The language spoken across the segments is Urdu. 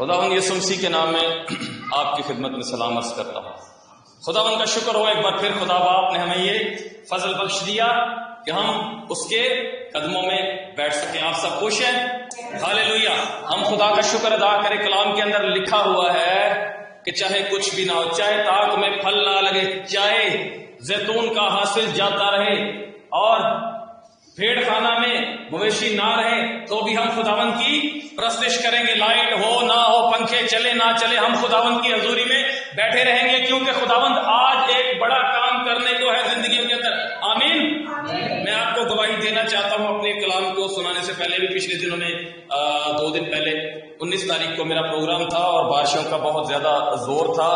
خداوند یسوع مسیح کے نام میں آپ کی خدمت میں سلام عرض کرتا ہوں۔ خداوند کا شکر ہو ایک بار پھر خدا باپ نے ہمیں یہ فضل بخش دیا کہ ہم اس کے قدموں میں بیٹھ سکیں۔ آپ سب خوش ہیں؟ ہاللیلویا۔ ہم خدا کا شکر ادا کریں۔ کلام کے اندر لکھا ہوا ہے کہ چاہے کچھ بھی نہ ہو، چاہے تاک میں پھل نہ لگے، چاہے زیتون کا حاصل جاتا رہے اور بھیڑ خانہ میں مویشی نہ رہے، تو بھی ہم خداوند کی پرستش کریں گے۔ لائٹ ہو نہ ہو، پنکھے چلے نہ چلے، ہم خداوند کی حضوری میں بیٹھے رہیں گے، کیونکہ خداوند آج ایک بڑا کام کرنے کو ہے زندگیوں کے اندر۔ آمین۔ میں آپ کو گواہی دینا چاہتا ہوں اپنے کلام کو سنانے سے پہلے بھی۔ پچھلے دنوں میں 2 دن پہلے 19 تاریخ کو میرا پروگرام تھا اور بارشوں کا بہت زیادہ زور تھا،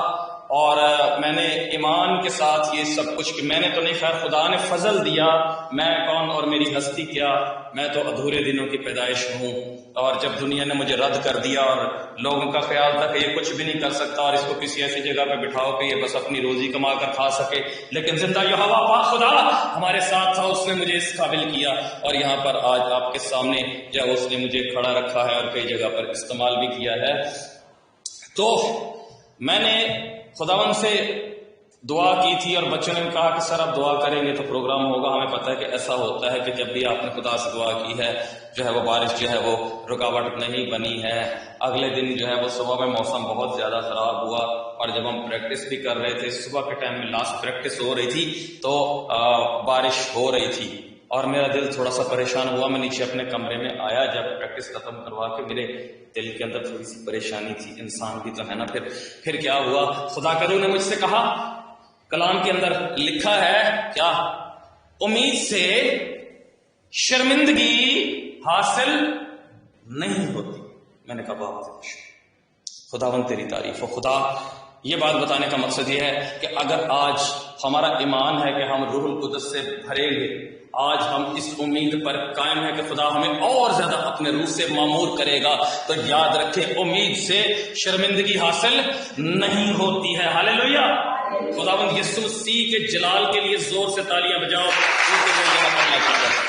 اور میں نے ایمان کے ساتھ یہ سب کچھ کہ میں نے تو نہیں، خیر خدا نے فضل دیا، میں کون اور میری ہستی کیا، میں تو ادھورے دنوں کی پیدائش ہوں۔ اور جب دنیا نے مجھے رد کر دیا اور لوگوں کا خیال تھا کہ یہ کچھ بھی نہیں کر سکتا اور اس کو کسی ایسی جگہ پہ بٹھاؤ کہ یہ بس اپنی روزی کما کر کھا سکے، لیکن زندہ یہوہ پاک خدا ہمارے ساتھ تھا، اس نے مجھے اس قابل کیا، اور یہاں پر آج آپ کے سامنے جب اس نے مجھے کھڑا رکھا ہے اور کئی جگہ پر استعمال بھی کیا ہے۔ تو میں نے خداوند سے دعا کی تھی اور بچوں نے کہا کہ سر اب دعا کریں گے تو پروگرام ہوگا۔ ہمیں پتہ ہے کہ ایسا ہوتا ہے کہ جب بھی آپ نے خدا سے دعا کی ہے جو ہے وہ بارش جو ہے وہ رکاوٹ نہیں بنی ہے۔ اگلے دن جو ہے وہ صبح میں موسم بہت زیادہ خراب ہوا، اور جب ہم پریکٹس بھی کر رہے تھے، صبح کے ٹائم میں لاسٹ پریکٹس ہو رہی تھی تو بارش ہو رہی تھی، اور میرا دل تھوڑا سا پریشان ہوا۔ میں نیچے اپنے کمرے میں آیا جب پریکٹس ختم کروا کے، میرے دل کے اندر تھوڑی سی پریشانی تھی، انسان بھی تو ہے نا۔ پھر کیا ہوا، خدا کا روح نے مجھ سے کہا، کلام کے اندر لکھا ہے کیا، امید سے شرمندگی حاصل نہیں ہوتی۔ میں نے کہا بہت خداوند تیری تعریف ہو۔ خدا یہ بات بتانے کا مقصد یہ ہے کہ اگر آج ہمارا ایمان ہے کہ ہم روح القدس سے بھریں گے، آج ہم اس امید پر قائم ہے کہ خدا ہمیں اور زیادہ اپنے روح سے معمور کرے گا، تو یاد رکھیں امید سے شرمندگی حاصل نہیں ہوتی ہے۔ ہاللیلویا۔ خداوند یسوع مسیح کے جلال کے لیے زور سے تالیاں بجاؤ، کیونکہ وہ یہاں کرنا چاہتا ہے۔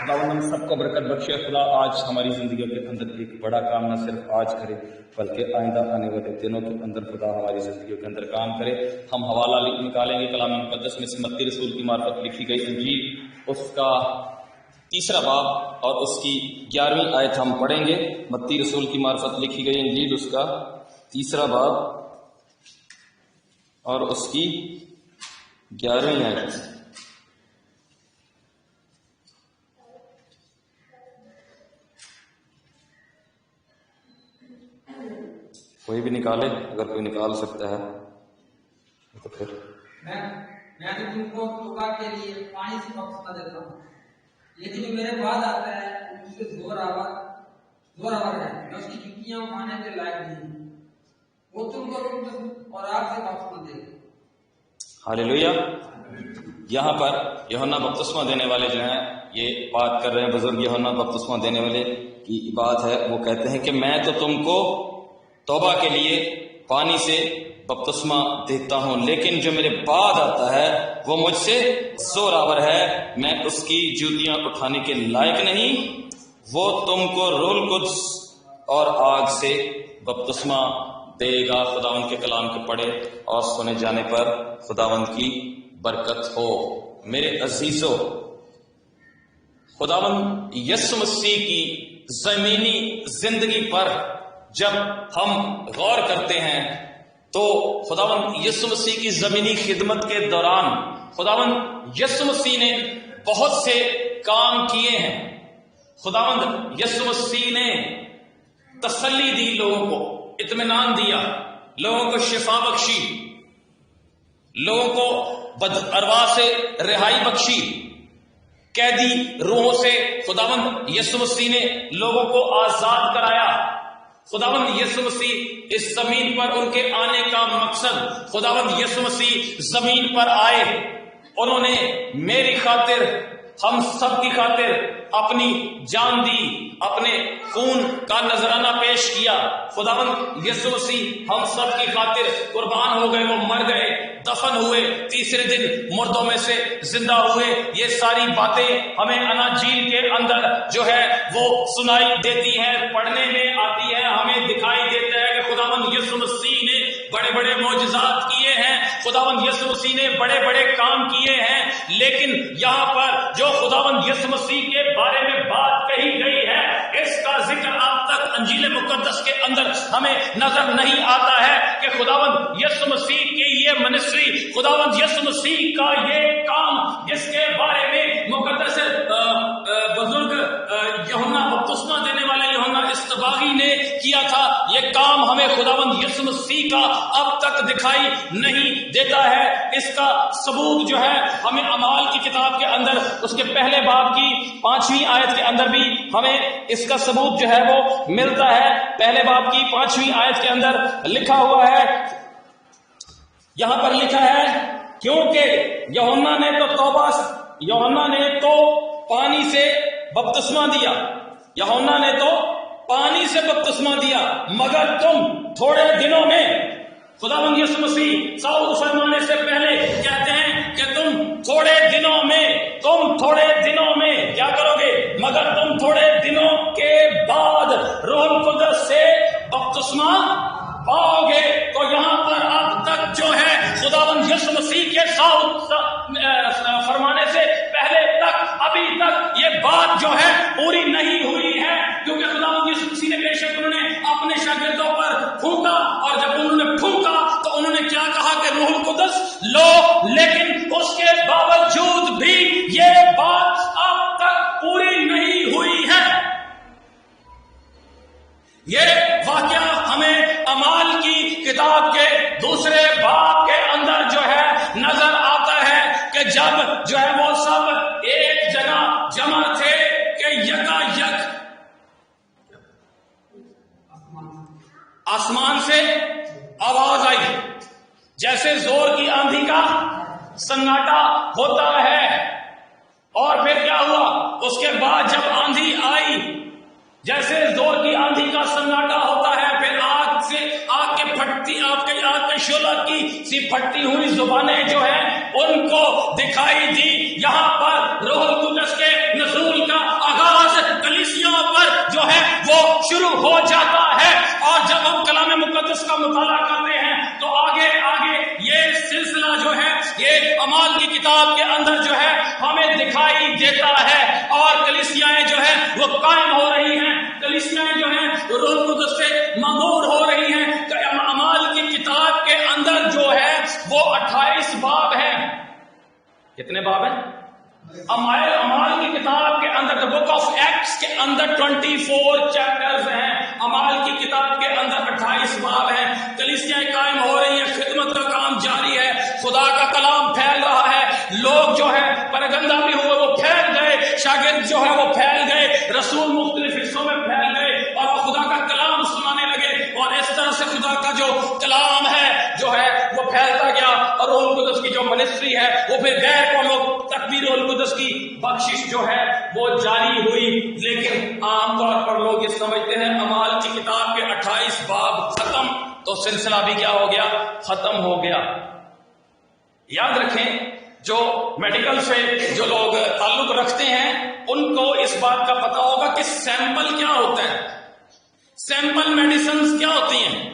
خداوند ہم سب کو برکت بخشے۔ خدا آج ہماری زندگیوں کے اندر ایک بڑا کام نہ صرف آج کرے بلکہ آئندہ آنے والے دنوں کے اندر خدا ہماری زندگیوں کے اندر کام کرے۔ ہم حوالہ نکالیں گے کلام مقدس میں سے، متی رسول کی معرفت لکھی گئی انجیل، اس کا 3 باب اور اس کی 11ویں آیت ہم پڑھیں گے۔ متی رسول کی معرفت لکھی گئی انجیل، اس کا 3 باب اور اس کی 11ویں آیت۔ کوئی بھی نکالے، اگر کوئی نکال سکتا ہے تو پھر۔ میں تو تم کو توبہ کے لیے پانی سے بپتسمہ دیتا ہوں، لیکن جو میرے بعد آتا ہے وہ مجھ سے زور آور ہے، میں اس کی جوتیاں اٹھانے کے لائق نہیں ہوں، وہ تم کو اور آگ سے بپتسمہ دے گا۔ ہاللیلویا۔ یہاں پر یوحنا بپتسمہ دینے والے جو ہیں یہ بات کر رہے ہیں، بزرگ یوحنا بپتسمہ دینے والے کی بات ہے۔ وہ کہتے ہیں کہ میں تو تم کو توبہ کے لیے پانی سے بپتسمہ دیتا ہوں، لیکن جو میرے بعد آتا ہے وہ مجھ سے زور آور ہے، میں اس کی جوتیاں اٹھانے کے لائق نہیں، وہ تم کو روح القدس اور آگ سے بپتسمہ دے گا۔ خداوند کے کلام کے پڑھے اور سنے جانے پر خداوند کی برکت ہو۔ میرے عزیزو، خداوند یسوع مسیح کی زمینی زندگی پر جب ہم غور کرتے ہیں تو خداوند یسوع مسیح کی زمینی خدمت کے دوران خداوند یسوع مسیح نے بہت سے کام کیے ہیں۔ خداوند یسوع مسیح نے تسلی دی، لوگوں کو اطمینان دیا، لوگوں کو شفا بخشی، لوگوں کو بد ارواح سے رہائی بخشی، قیدی روحوں سے خداوند یسوع مسیح نے لوگوں کو آزاد کرایا۔ خداوند یسوع مسیح اس زمین پر ان کے آنے کا مقصد، خداوند یسوع مسیح زمین پر آئے، انہوں نے میری خاطر ہم سب کی خاطر اپنی جان دی، اپنے خون کا نذرانہ پیش کیا. خداوند یسوع مسیح ہم سب کی خاطر قربان ہو گئے، وہ مر گئے، دفن ہوئے، تیسرے دن مردوں میں سے زندہ ہوئے. یہ ساری باتیں ہمیں اناجیل کے اندر جو ہے وہ سنائی دیتی ہیں، پڑھنے میں آتی ہے، ہمیں دکھائی دیتا ہے کہ خداوند یسوع مسیح نے بڑے بڑے معجزات کیے ہیں، خداوند یسوع مسیح نے بڑے بڑے کام کیے ہیں. لیکن یہاں پر جو خداوند یسوع مسیح کے بارے میں بات کہی گئی ہے، اس کا ذکر اب تک انجیل مقدس کے اندر ہمیں نظر نہیں آتا ہے کہ خداوند یسوع مسیح کی یہ منسٹری، خداوند یسوع مسیح کا یہ کام جس کے بارے میں مقدس بزرگ یوحنا بپتسمہ دینے والے یوحنا اصطباغی نے کیا تھا، یہ کام ہمیں خداوند یسوع مسیح کا اب تک دکھائی نہیں دیتا ہے. اس کا ثبوت جو ہے ہمیں اعمال کی کتاب کے اندر اس کے پہلے باب کی 5ویں آیت کے اندر بھی ہمیں اس کا ثبوت جو ہے وہ ملتا ہے. پہلے باب کی 5ویں آیت کے اندر لکھا ہوا ہے، یہاں پر لکھا ہے کیونکہ یوحنا نے تو پانی سے بپتسمہ دیا، یوحنا نے تو پانی سے بپتسمہ دیا، مگر تم تھوڑے دنوں میں، خداوند یسوع مسیح صعود فرمانے سے پہلے کہتے ہیں کہ تم تھوڑے دنوں میں کیا کرو گے؟ مگر تم تھوڑے دنوں کے بعد روح القدس سے بپتسمہ پاؤ گے. تو یہاں پر اب تک جو ہے خداوند یسوع مسیح کے صعود فرمانے سے پہلے تک ابھی تک یہ بات جو ہے پوری نہیں ہوئی ہے، کیونکہ خداوند یسوع مسیح نے بے شک انہوں نے اپنے شاگردوں پر پھونکا، اور جب انہوں نے پھونکا تو انہوں نے کیا کہا کہ روح القدس لو. لیکن اس کے باوجود بھی یہ بات اب تک پوری نہیں ہوئی ہے. یہ واقعہ ہمیں اعمال کی کتاب کے دوسرے باب کے اندر جو ہے نظر آتا ہے کہ جب جو ہے وہ سب ایک جگہ جمع تھے کہ یکایک آسمان سے آواز آئی، جیسے زور کی آندھی کا سناٹا ہوتا ہے. اور پھر کیا ہوا؟ اس کے بعد جب آندھی آئی، جیسے زور کی آندھی کا سناٹا ہوتا ہے، پھر آگ کے شعلہ کی سی پھٹتی ہوئی زبانیں جو ہیں ان کو دکھائی دی. یہاں پر روح القدس کے نزول کا آغاز کلیسیوں پر جو ہے وہ شروع ہو جاتا ہے. اور جب ہم کلام مقدس کا مطالعہ کرتے ہیں تو آگے یہ سلسلہ جو ہے یہ اعمال کی کتاب کے اندر جو ہے ہمیں دکھائی دیتا ہے. اور کلیسیاں جو ہے وہ قائم ہو رہی ہیں، کلیسیاں جو ہیں روح القدس سے معمور ہو رہی ہیں. اعمال کی کتاب کے اندر جو ہے وہ 28 باب ہیں. کتنے باب ہیں؟ اعمال کی کتاب کے اندر بک آف ایکٹس کے اندر 24 چیپٹرز ہیں، اعمال کی کتاب کے اندر 28 باب ہیں. کلیسیاں قائم ہو رہی ہیں، خدمت کا کام جاری ہے، خدا کا کلام پھیل رہا ہے. لوگ جو ہے پرگندہ بھی ہوئے، وہ پھیل گئے، شاگرد جو ہے وہ پھیل گئے، رسول مختلف حصوں میں پھیل گئے اور وہ خدا کا کلام سنانے لگے. اور اس طرح سے خدا کا جو کلام ہے جو ہے وہ پھیلتا گیا. اور روح القدس کی جو منسٹری ہے وہ پھر غیر قوموں تک بھی روح القدس کی بخشش جو ہے وہ جاری ہوئی. لیکن عام طور پر لوگ یہ سمجھتے ہیں اعمال کی کتاب کے 28 باب ختم تو سلسلہ بھی کیا ہو گیا؟ ختم ہو گیا. یاد رکھیں، جو میڈیکل سے جو لوگ تعلق رکھتے ہیں ان کو اس بات کا پتا ہوگا کہ سیمپل کیا ہوتا ہے، سیمپل میڈیسنز کیا ہوتی ہیں.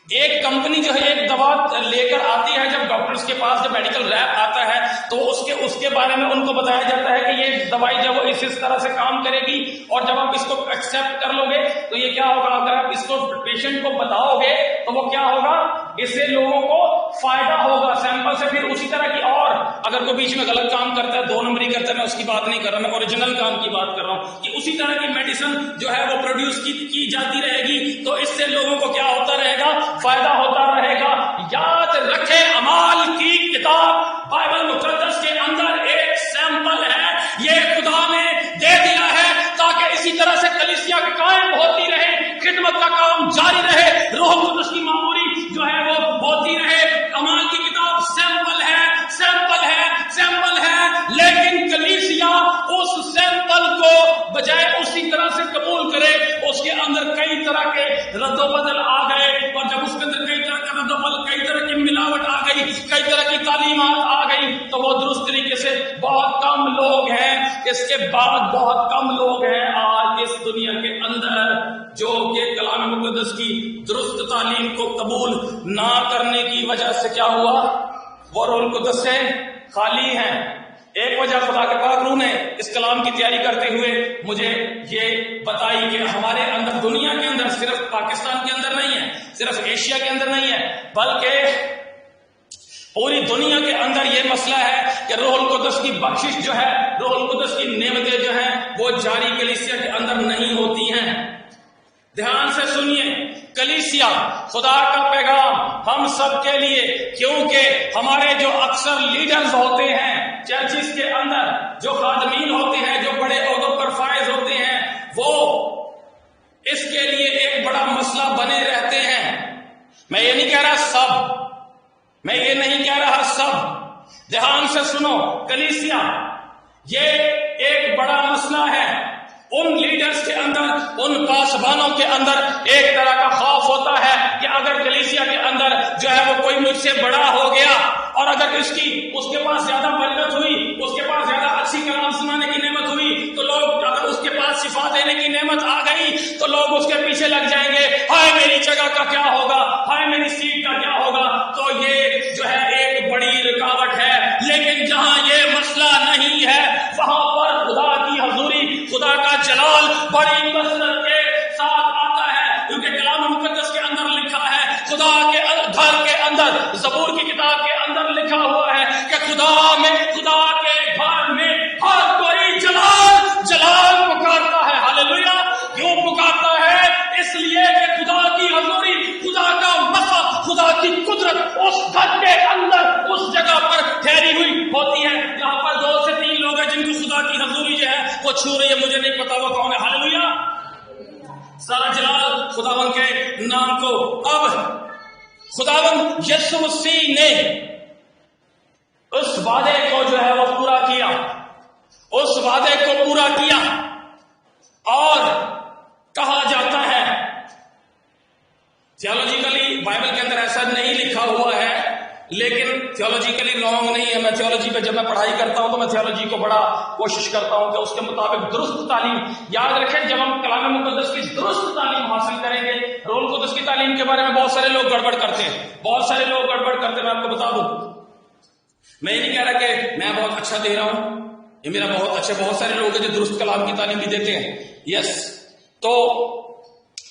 ایک کمپنی جو ہے ایک دوا لے کر آتی ہے، جب ڈاکٹرز کے پاس جب میڈیکل ریپ آتا ہے تو اس کے بارے میں ان کو بتایا جاتا ہے کہ یہ دوائی جو ہے اس طرح سے کام کرے گی، اور جب آپ اس کو ایکسپٹ کر لو گے تو یہ کیا ہوگا. اگر آپ اس کو پیشنٹ کو بتاؤ گے تو وہ کیا ہوگا؟ اس سے لوگوں کو فائدہ ہوگا سیمپل سے. پھر اسی طرح کی، اور اگر کوئی بیچ میں غلط کام کرتا ہے، 2 نمبری کرتا ہے، میں اس کی بات نہیں کر رہا، میں اوریجنل کام کی بات کر رہا ہوں کہ اسی طرح کی میڈیسن جو ہے وہ پروڈیوس کی جاتی رہے گی. تو اس سے لوگوں کو کیا ہوتا رہے گا؟ فائدہ ہوتا رہے گا. یاد رکھیں، اعمال کی کتاب بائبل مقدس کے اندر ایک سیمپل ہے، یہ خدا نے دے دیا ہے تاکہ اسی طرح سے کلیسیاں قائم ہوتی رہے، خدمت کا کام جاری رہے، روح القدس کی معموری جو ہے وہ ہوتی رہے. اعمال کی کتاب سیمپل ہے، لیکن بجائے اسی طرح سے قبول کرے اس کے اندر کئی طرح کے رد و بدل آ گئے، اور جب اس کے اندر کئی طرح کا رد و بدل، کئی طرح کی ملاوٹ آ گئی، کئی طرح کی تعلیمات آ گئی، تو وہ درست طریقے سے بہت کم لوگ ہیں، اس کے بعد بہت کم لوگ ہیں آج اس دنیا کے اندر جو کہ کلام مقدس کی درست تعلیم کو قبول نہ کرنے کی وجہ سے کیا ہوا، وہ روح القدس سے خالی ہیں۔ ایک وجہ خدا کے پاک روح نے اس کلام کی تیاری کرتے ہوئے مجھے یہ بتائی کہ ہمارے اندر، دنیا کے اندر، صرف پاکستان کے اندر نہیں ہے، صرف ایشیا کے اندر نہیں ہے، بلکہ پوری دنیا کے اندر یہ مسئلہ ہے کہ روح القدس کی بخشش جو ہے، روح القدس کی نعمتیں جو ہیں وہ جاری کلیسیا کے اندر نہیں ہوتی ہیں۔ دھیان سے سنیے، کلیسیا خدا کا پیغام ہم سب کے لیے، کیونکہ ہمارے جو اکثر لیڈرز ہوتے ہیں چرچز کے اندر، جو خادمین ہوتے ہیں، جو بڑے عہدوں پر فائز ہوتے ہیں، وہ اس کے لیے ایک بڑا مسئلہ بنے رہتے ہیں۔ میں یہ نہیں کہہ رہا سب، میں یہ نہیں کہہ رہا سب، دھیان سے سنو، کلیسیا یہ ایک بڑا مسئلہ ہے۔ ان لیڈرز کے اندر، ان پاسبانوں کے اندر ایک طرح کا خوف ہوتا ہے کہ اگر کلیسیا کے اندر جو ہے وہ کوئی مجھ سے بڑا ہو گیا، اور اگر اس کے پاس زیادہ برکت ہوئی، اس کے پاس زیادہ اچھی کلام سنانے کی نعمت ہوئی، تو لوگ، اگر اس کے پاس شفا دینے کی نعمت آ گئی تو لوگ اس کے پیچھے لگ جائیں گے، ہائے میری جگہ کا کیا ہوگا، ہائے میری سیٹ کا کیا ہوگا۔ تو یہ جو ہے ایک بڑی رکاوٹ ہے۔ لیکن جہاں یہ مسئلہ نہیں ہے، وہاں پر خدا کی حضوری، خدا کا جلال بڑی کثرت کے ساتھ آتا ہے، کیونکہ کلام مقدس کے اندر لکھا ہے، خدا کے گھر کے اندر، زبور کی کتاب کے اندر لکھا ہوا ہے کہ خدا کے گھر میں ہر کوئی جلال جلال پکارتا ہے۔ ہاللیلویا! کیوں پکارتا ہے؟ اس لیے کہ خدا کی حضوری، خدا کا مسا، خدا کی قدرت اس گھر کے اندر، اس جگہ پر ٹھہری ہوئی ہوتی ہے جہاں پر 2 سے 3 لوگ ہیں جن کو خدا کی حضوری جو ہے وہ چھو رہی ہے۔ مجھے نہیں پتا وہ کون ہے۔ ہاللیلویا! سارا جلال خداوند کے نام کو۔ اب خداوند یسوع مسیح نے اس وعدے کو جو ہے وہ پورا کیا، اس وعدے کو پورا کیا، اور کہا جاتا ہے، تھیولوجیکلی بائبل کے اندر ایسا نہیں لکھا ہوا ہے، لیکن تھیولوجیکلی رانگ نہیں ہے۔ میں تھیولوجی پہ جب میں پڑھائی کرتا ہوں تو میں تھیولوجی کو بڑا کوشش کرتا ہوں کہ اس کے مطابق درست تعلیم، یاد رکھیں جب ہم کلام مقدس کی درست تعلیم حاصل کریں گے، روح القدس کی تعلیم کے بارے میں بہت سارے لوگ گڑبڑ کرتے ہیں، بہت سارے لوگ گڑبڑ کرتے ہیں۔ میں آپ کو بتا دوں، میں یہ نہیں کہہ رہا کہ میں بہت اچھا دے رہا ہوں، یہ میرا بہت سارے لوگ ہیں جو درست کلام کی تعلیم بھی دیتے ہیں، یس۔ تو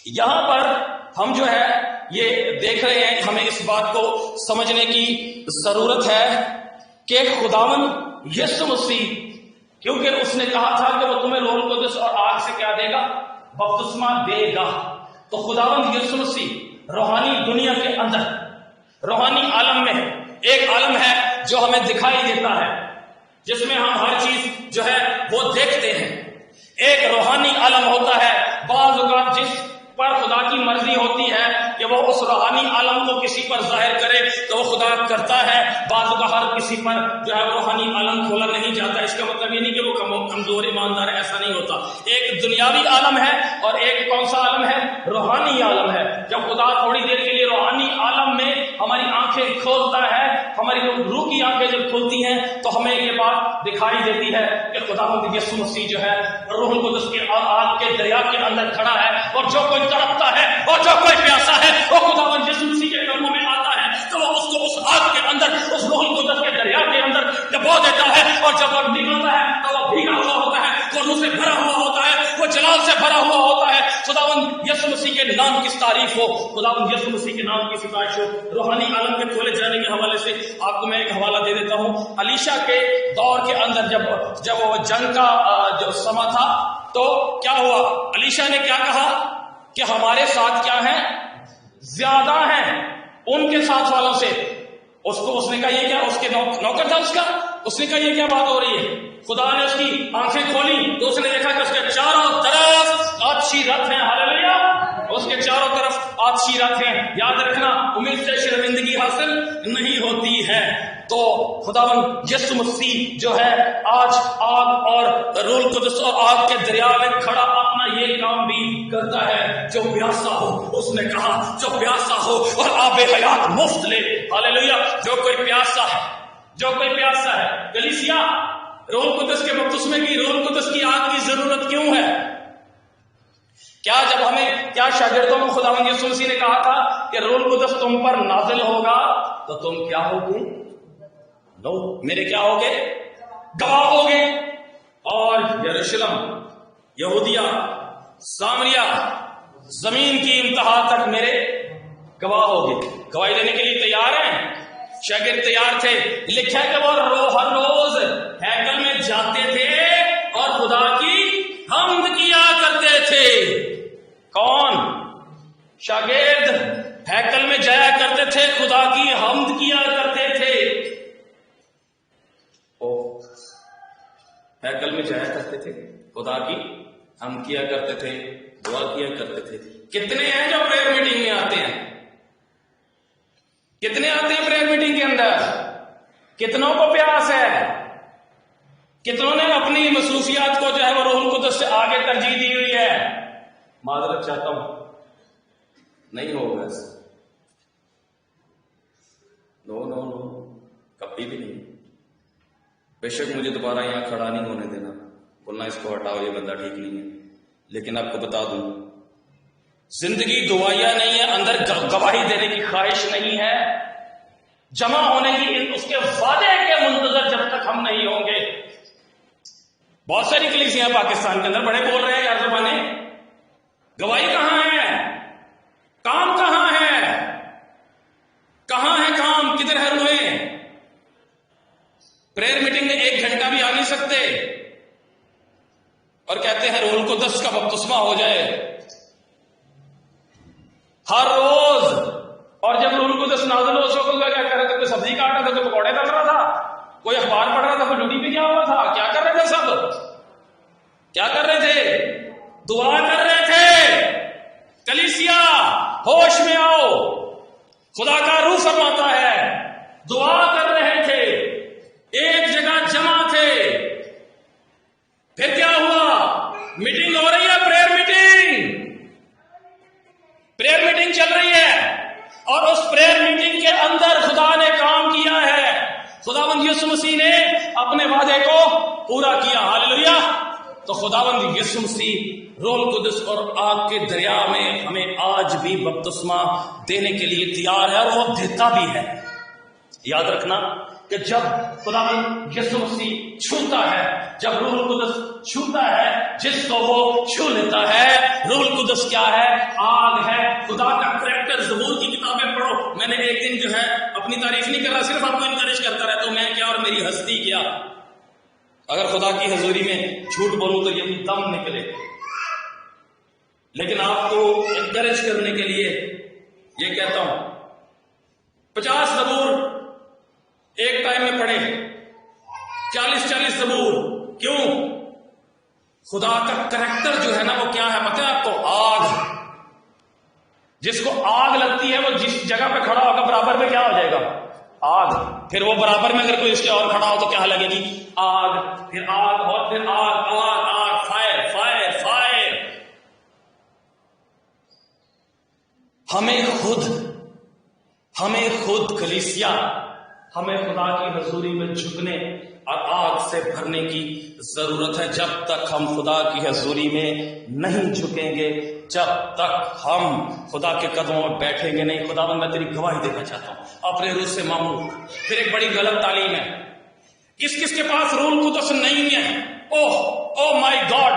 یہاں پر ہم جو ہے یہ دیکھ رہے ہیں، ہمیں اس بات کو سمجھنے کی ضرورت ہے کہ خداوند یسوع مسیح، کیونکہ اس نے کہا تھا کہ وہ تمہیں روح القدس اور آگ سے کیا دے گا، بپتسمہ دے گا، تو خداوند یسوع مسیح روحانی دنیا کے اندر، روحانی عالم میں، ایک عالم ہے جو ہمیں دکھائی دیتا ہے، جس میں ہم ہر چیز جو ہے وہ دیکھتے ہیں۔ ایک روحانی عالم ہوتا ہے، بعض اوقات جس پر خدا کی مرضی ہوتی ہے کہ وہ اس روحانی عالم کو کسی پر ظاہر کرے تو وہ خدا کرتا ہے، بعض اوقات ہر کسی پر جو ہے روحانی عالم کھولا نہیں جاتا۔ اس کا مطلب یہ نہیں کہ وہ کمزور ایماندار ہے، ایسا نہیں ہوتا۔ ایک دنیاوی عالم ہے اور ایک کون سا عالم ہے، روحانی عالم ہے۔ جب خدا تھوڑی دیر کے لیے روحانی عالم میں ہماری آنکھیں کھولتا ہے، ہماری روح کی آنکھیں جب کھلتی ہیں تو ہمیں یہ بات دکھائی دیتی ہے کہ خداوند یسوع مسیح جو ہے روح القدس کے اور آگ کے دریا کے اندر کھڑا ہے، اور جو کوئی تڑپتا ہے اور جو کوئی پیاسا ہے وہ خداوند یسوع مسیح کے قدموں میں آتا ہے تو وہ اس کو اس آگ کے اندر، اس روح القدس کے دریا کے اندر ڈبو دیتا ہے، اور جب وہ نکلتا ہے تو وہ بھیگا ہوا ہوتا ہے، وہ روح سے بھرا ہوا ہوتا ہے، وہ جلال سے بھرا ہوا ہوتا ہے۔ خداوند یسوع مسیح کے نام کی تعریف ہو، خداوند یسوع مسیح کے نام کی ستائش ہو۔ روحانی عالم کے کھولے جانے کے حوالے سے آپ کو میں ایک حوالہ دے دیتا ہوں۔ علیشا کے دور کے اندر جب وہ جنگ کا جو سما تھا تو کیا ہوا، علیشا نے کیا کہا کہ ہمارے ساتھ کیا ہے، زیادہ ہیں ان کے ساتھ والوں سے۔ اس نے کہا یہ کیا، اس کے نوکر تھا اس نے کہا یہ کیا بات ہو رہی ہے۔ خدا نے اس کی آنکھیں کھولی تو اس نے دیکھا کہ اس کے چاروں طرف آتشی رتھ ہیں۔ ہاللیلویا! اس کے چاروں طرف آتشی رتھ ہیں۔ یاد رکھنا، امید سے شرمندگی حاصل نہیں ہوتی ہے۔ تو خداوند یسوع مسیح جو ہے آج آگ اور روح القدس اور آگ کے دریا میں کھڑا اپنا یہ کام بھی کرتا ہے. جو پیاسا ہو، اس نے کہا جو پیاسا ہو اور آب حیات مفت لے. ہاللیلویہ. جو کوئی پیاسا ہے، جو کوئی پیاسا ہے. کلیسیا، روح القدس کے بپتسمے کی، روح القدس کی آگ کی ضرورت کیوں ہے؟ کیا شاگردوں کو خداوند یسوع مسیح نے کہا تھا کہ روح القدس تم پر نازل ہوگا تو تم کیا ہوگے؟ نو، میرے کیا ہوگے؟ گواہ ہوگے. اور یروشلم، یہودیہ، سامریہ، زمین کی انتہا تک میرے گواہ ہوگے. گواہی دینے کے لیے تیار ہیں؟ شاگرد تیار تھے. لکھا کہ وہ ہر روز ہیکل میں جاتے تھے اور خدا کی حمد کیا کرتے تھے. کون؟ شاگرد ہیکل میں جایا کرتے تھے، خدا کی حمد کیا کرتے تھے. ہیکل میں جایا کرتے تھے، خدا کی حمد کیا کرتے تھے، دعا کیا کرتے تھے. کتنے ہیں جو پریئر میٹنگ میں آتے ہیں؟ کتنے آتے ہیں پریئر میٹنگ کے اندر؟ کتنوں کو پیاس ہے؟ کتنوں نے اپنی مصروفیات کو جو ہے وہ روح القدس سے آگے ترجیح دی ہوئی ہے؟ معذرت چاہتا ہوں، نہیں ہوگا ایسا. نو، کبھی بھی نہیں. بے شک مجھے دوبارہ یہاں کھڑا نہیں ہونے دینا، بولنا اس کو ہٹاؤ، یہ بندہ ٹھیک نہیں ہے. لیکن آپ کو بتا دوں، زندگی گواہیاں نہیں ہے، اندر گواہی دینے کی خواہش نہیں ہے، جمع ہونے کی اس کے وعدے کے منتظر جب تک ہم نہیں ہوں گے. بہت ساری کلیسیاں پاکستان کے اندر بڑے بول رہے ہیں یار زبانے، گواہی کہاں ہے؟ کام کہاں ہے؟ کہاں ہے کام؟ کدھر ہے روحیں؟ پریئر میٹنگ میں 1 گھنٹہ بھی آ نہیں سکتے اور کہتے ہیں روح القدس کا بپتسمہ ہو جائے ہر روز. اور جب روح القدس نازل ہو، اس وقت کیا کر رہے تھے؟ کوئی سبزی کاٹ رہا تھا، کوئی پکوڑے تل رہا تھا، کوئی اخبار پڑھ رہا تھا، کوئی ڈیوٹی پہ گیا ہوا تھا. کیا کر رہے تھے؟ سب کیا کر رہے تھے؟ دعا کر رہے تھے. کلیسیا، ہوش میں آؤ، خدا کا روح فرماتا ہے دعا کر رہے تھے، ایک جگہ جمع تھے. پھر کیا ہوا؟ میٹنگ ہو رہی ہے، پریئر میٹنگ چل رہی ہے، اور اس پریئر میٹنگ کے اندر خدا نے کام کیا ہے. خداوند یسوع مسیح نے اپنے وعدے کو پورا کیا. ہاللیلویہ. تو خداوند یسوع مسیح روح القدس اور آگ کے دریا میں ہمیں آج بھی بپتسمہ دینے کے لیے تیار ہے، اور وہ دیتا بھی ہے. یاد رکھنا کہ جب خداوند یسوع مسیح چھوتا ہے، جب روح القدس چھوتا ہے جس کو وہ چھو لیتا ہے. روح القدس کیا ہے؟ آگ ہے. خدا کا کریکٹر، زبور کی کتابیں پڑھو. میں نے ایک دن جو ہے اپنی تعریف نہیں کر رہا، صرف آپ کو انکریج کرتا رہتا ہوں، میں کیا اور میری ہستی کیا. اگر خدا کی حضوری میں جھوٹ بولوں تو یہی دم نکلے. لیکن آپ کو انکریج کرنے کے لیے یہ کہتا ہوں، 50 زبور ایک ٹائم میں پڑھے، 40 زبور. کیوں؟ خدا کا کریکٹر جو ہے نا وہ کیا ہے پتہ ہے آپ کو؟ آگ. جس کو آگ لگتی ہے وہ جس جگہ پہ کھڑا ہوگا برابر میں کیا ہو جائے گا؟ آگ. پھر وہ برابر میں اگر کوئی اس کے اور کھڑا ہو تو کیا لگے گی؟ آگ. پھر آگ، اور پھر آگ، آگ، آگ، فائر، فائر، فائر. ہمیں خود کلیسیا، ہمیں خدا کی حضوری میں جھکنے اور آگ سے بھرنے کی ضرورت ہے. جب تک ہم خدا کی حضوری میں نہیں جھکیں گے، جب تک ہم خدا کے قدموں میں بیٹھیں گے نہیں. خداوند میں تیری گواہی دینا چاہتا ہوں، اپنے روح سے مانگو. پھر ایک بڑی غلط تعلیم ہے، کس کے پاس روح القدس نہیں ہے؟ اوہ مائی گاڈ،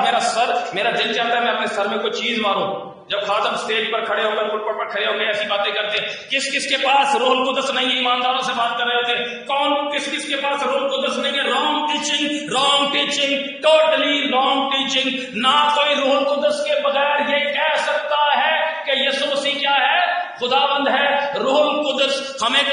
میرا دل چاہتا ہے میں اپنے سر میں کوئی چیز ماروں جب خادم اسٹیج پر کھڑے ہو کر پلپٹ پر کھڑے ہو کے ایسی باتیں کرتے. کس کے پاس روح القدس نہیں ہے؟ ایمانداروں سے بات کر رہے ہوتے. کون کس کے پاس روح القدس نہیں ہے؟ Wrong teaching, totally wrong teaching. نہ کوئی روح القدس کے بغیر یہ کہہ سکتا ہے کہ یسوع مسیح کیا ہے؟ خداوند ہے. روح القدس ہمیں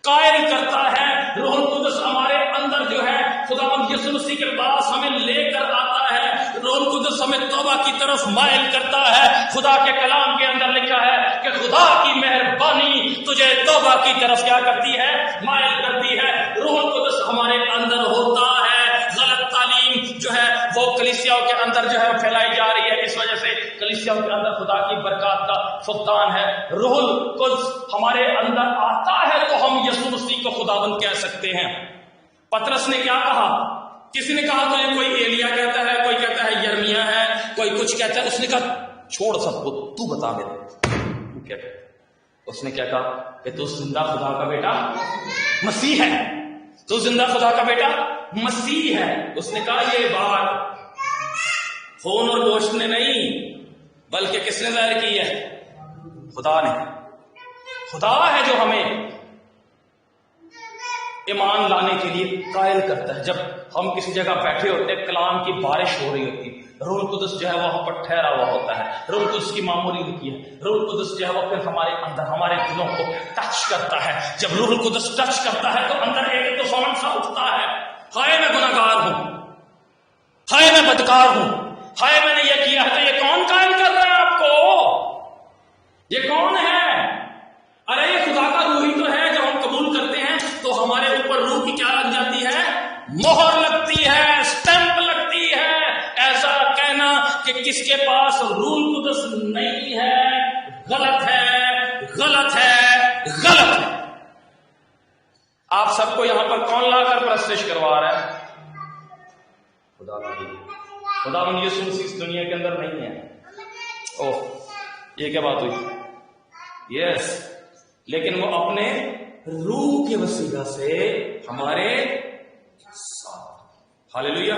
قائل کرتا ہے، روح القدس ہمارے اندر جو ہے خداوند یسوع مسیح کے پاس ہمیں لے کر آتا ہے. روح القدس ہمیں توبہ کی طرف مائل کرتا ہے. خدا کے کلام کے اندر لکھا ہے کہ خدا کی مہربانی تجھے توبہ کی طرف کیا کرتی ہے؟ مائل کرتی ہے. ہمارے اندر ہوتا ہے، غلط تعلیم جو ہے وہ کلیسیاؤں کے اندر جو ہے پھیلائی جا رہی ہے، اس وجہ سے کلیسیاؤں کے اندر خدا کی برکات کا فقدان ہے۔ روح القدس ہمارے اندر آتا ہے تو ہم یسوع مسیح کو خداوند کہہ سکتے ہیں۔ پترس نے کیا کہا؟ کسی نے کہا تو یہ کوئی ایلیا کہتا ہے، کوئی کہتا ہے یرمیا ہے، کوئی کچھ کہتا ہے۔ اس نے کہا چھوڑ سب کو، تو بتا میرے تو کیا کہتا ہے؟ اس نے کیا کہا کہ تو زندہ خدا کا بیٹا مسیح ہے، تو زندہ خدا کا بیٹا مسیح ہے۔ اس نے کہا یہ بات خون اور گوشت نے نہیں بلکہ کس نے ظاہر کی ہے؟ خدا نے۔ خدا ہے جو ہمیں ایمان لانے کے لیے قائل کرتا ہے۔ جب ہم کسی جگہ بیٹھے ہوتے ہیں، کلام کی بارش ہو رہی ہوتی ہے، روح القدس جو ہے وہاں پر ٹھہرا ہوا ہوتا ہے، روح القدس کی معمولی ہوتی ہے، روح القدس جو ہے وہ پھر ہمارے اندر ہمارے دلوں کو ٹچ کرتا ہے۔ جب روح القدس ٹچ کرتا ہے تو اندر ایک طوفان سا اٹھتا ہے، ہائے میں گناہگار ہوں، ہائے میں بدکار ہوں، ہائے میں نے یہ کیا ہے۔ تو یہ کون قائل کر رہا ہے آپ کو؟ یہ کون ہے؟ ارے یہ خدا کا روح ہی تو ہے۔ جب ہم قبول کرتے ہیں تو ہمارے اوپر روح کی کیا لگ جاتی ہے؟ مہر لگتی ہے، اسٹمپ لگتی ہے۔ ایسا کہنا کہ کس کے پاس روح القدس نہیں ہے غلط ہے، غلط ہے، غلط ہے۔ آپ سب کو یہاں پر کون لا کر پرستش کروا رہا ہے؟ خدا خدا یسوع مسیح اس دنیا کے اندر نہیں ہے۔ اوہ یہ کیا بات ہوئی؟ یس، لیکن وہ اپنے روح کے وسیلہ سے ہمارے ساتھ۔ ہاللیلویا۔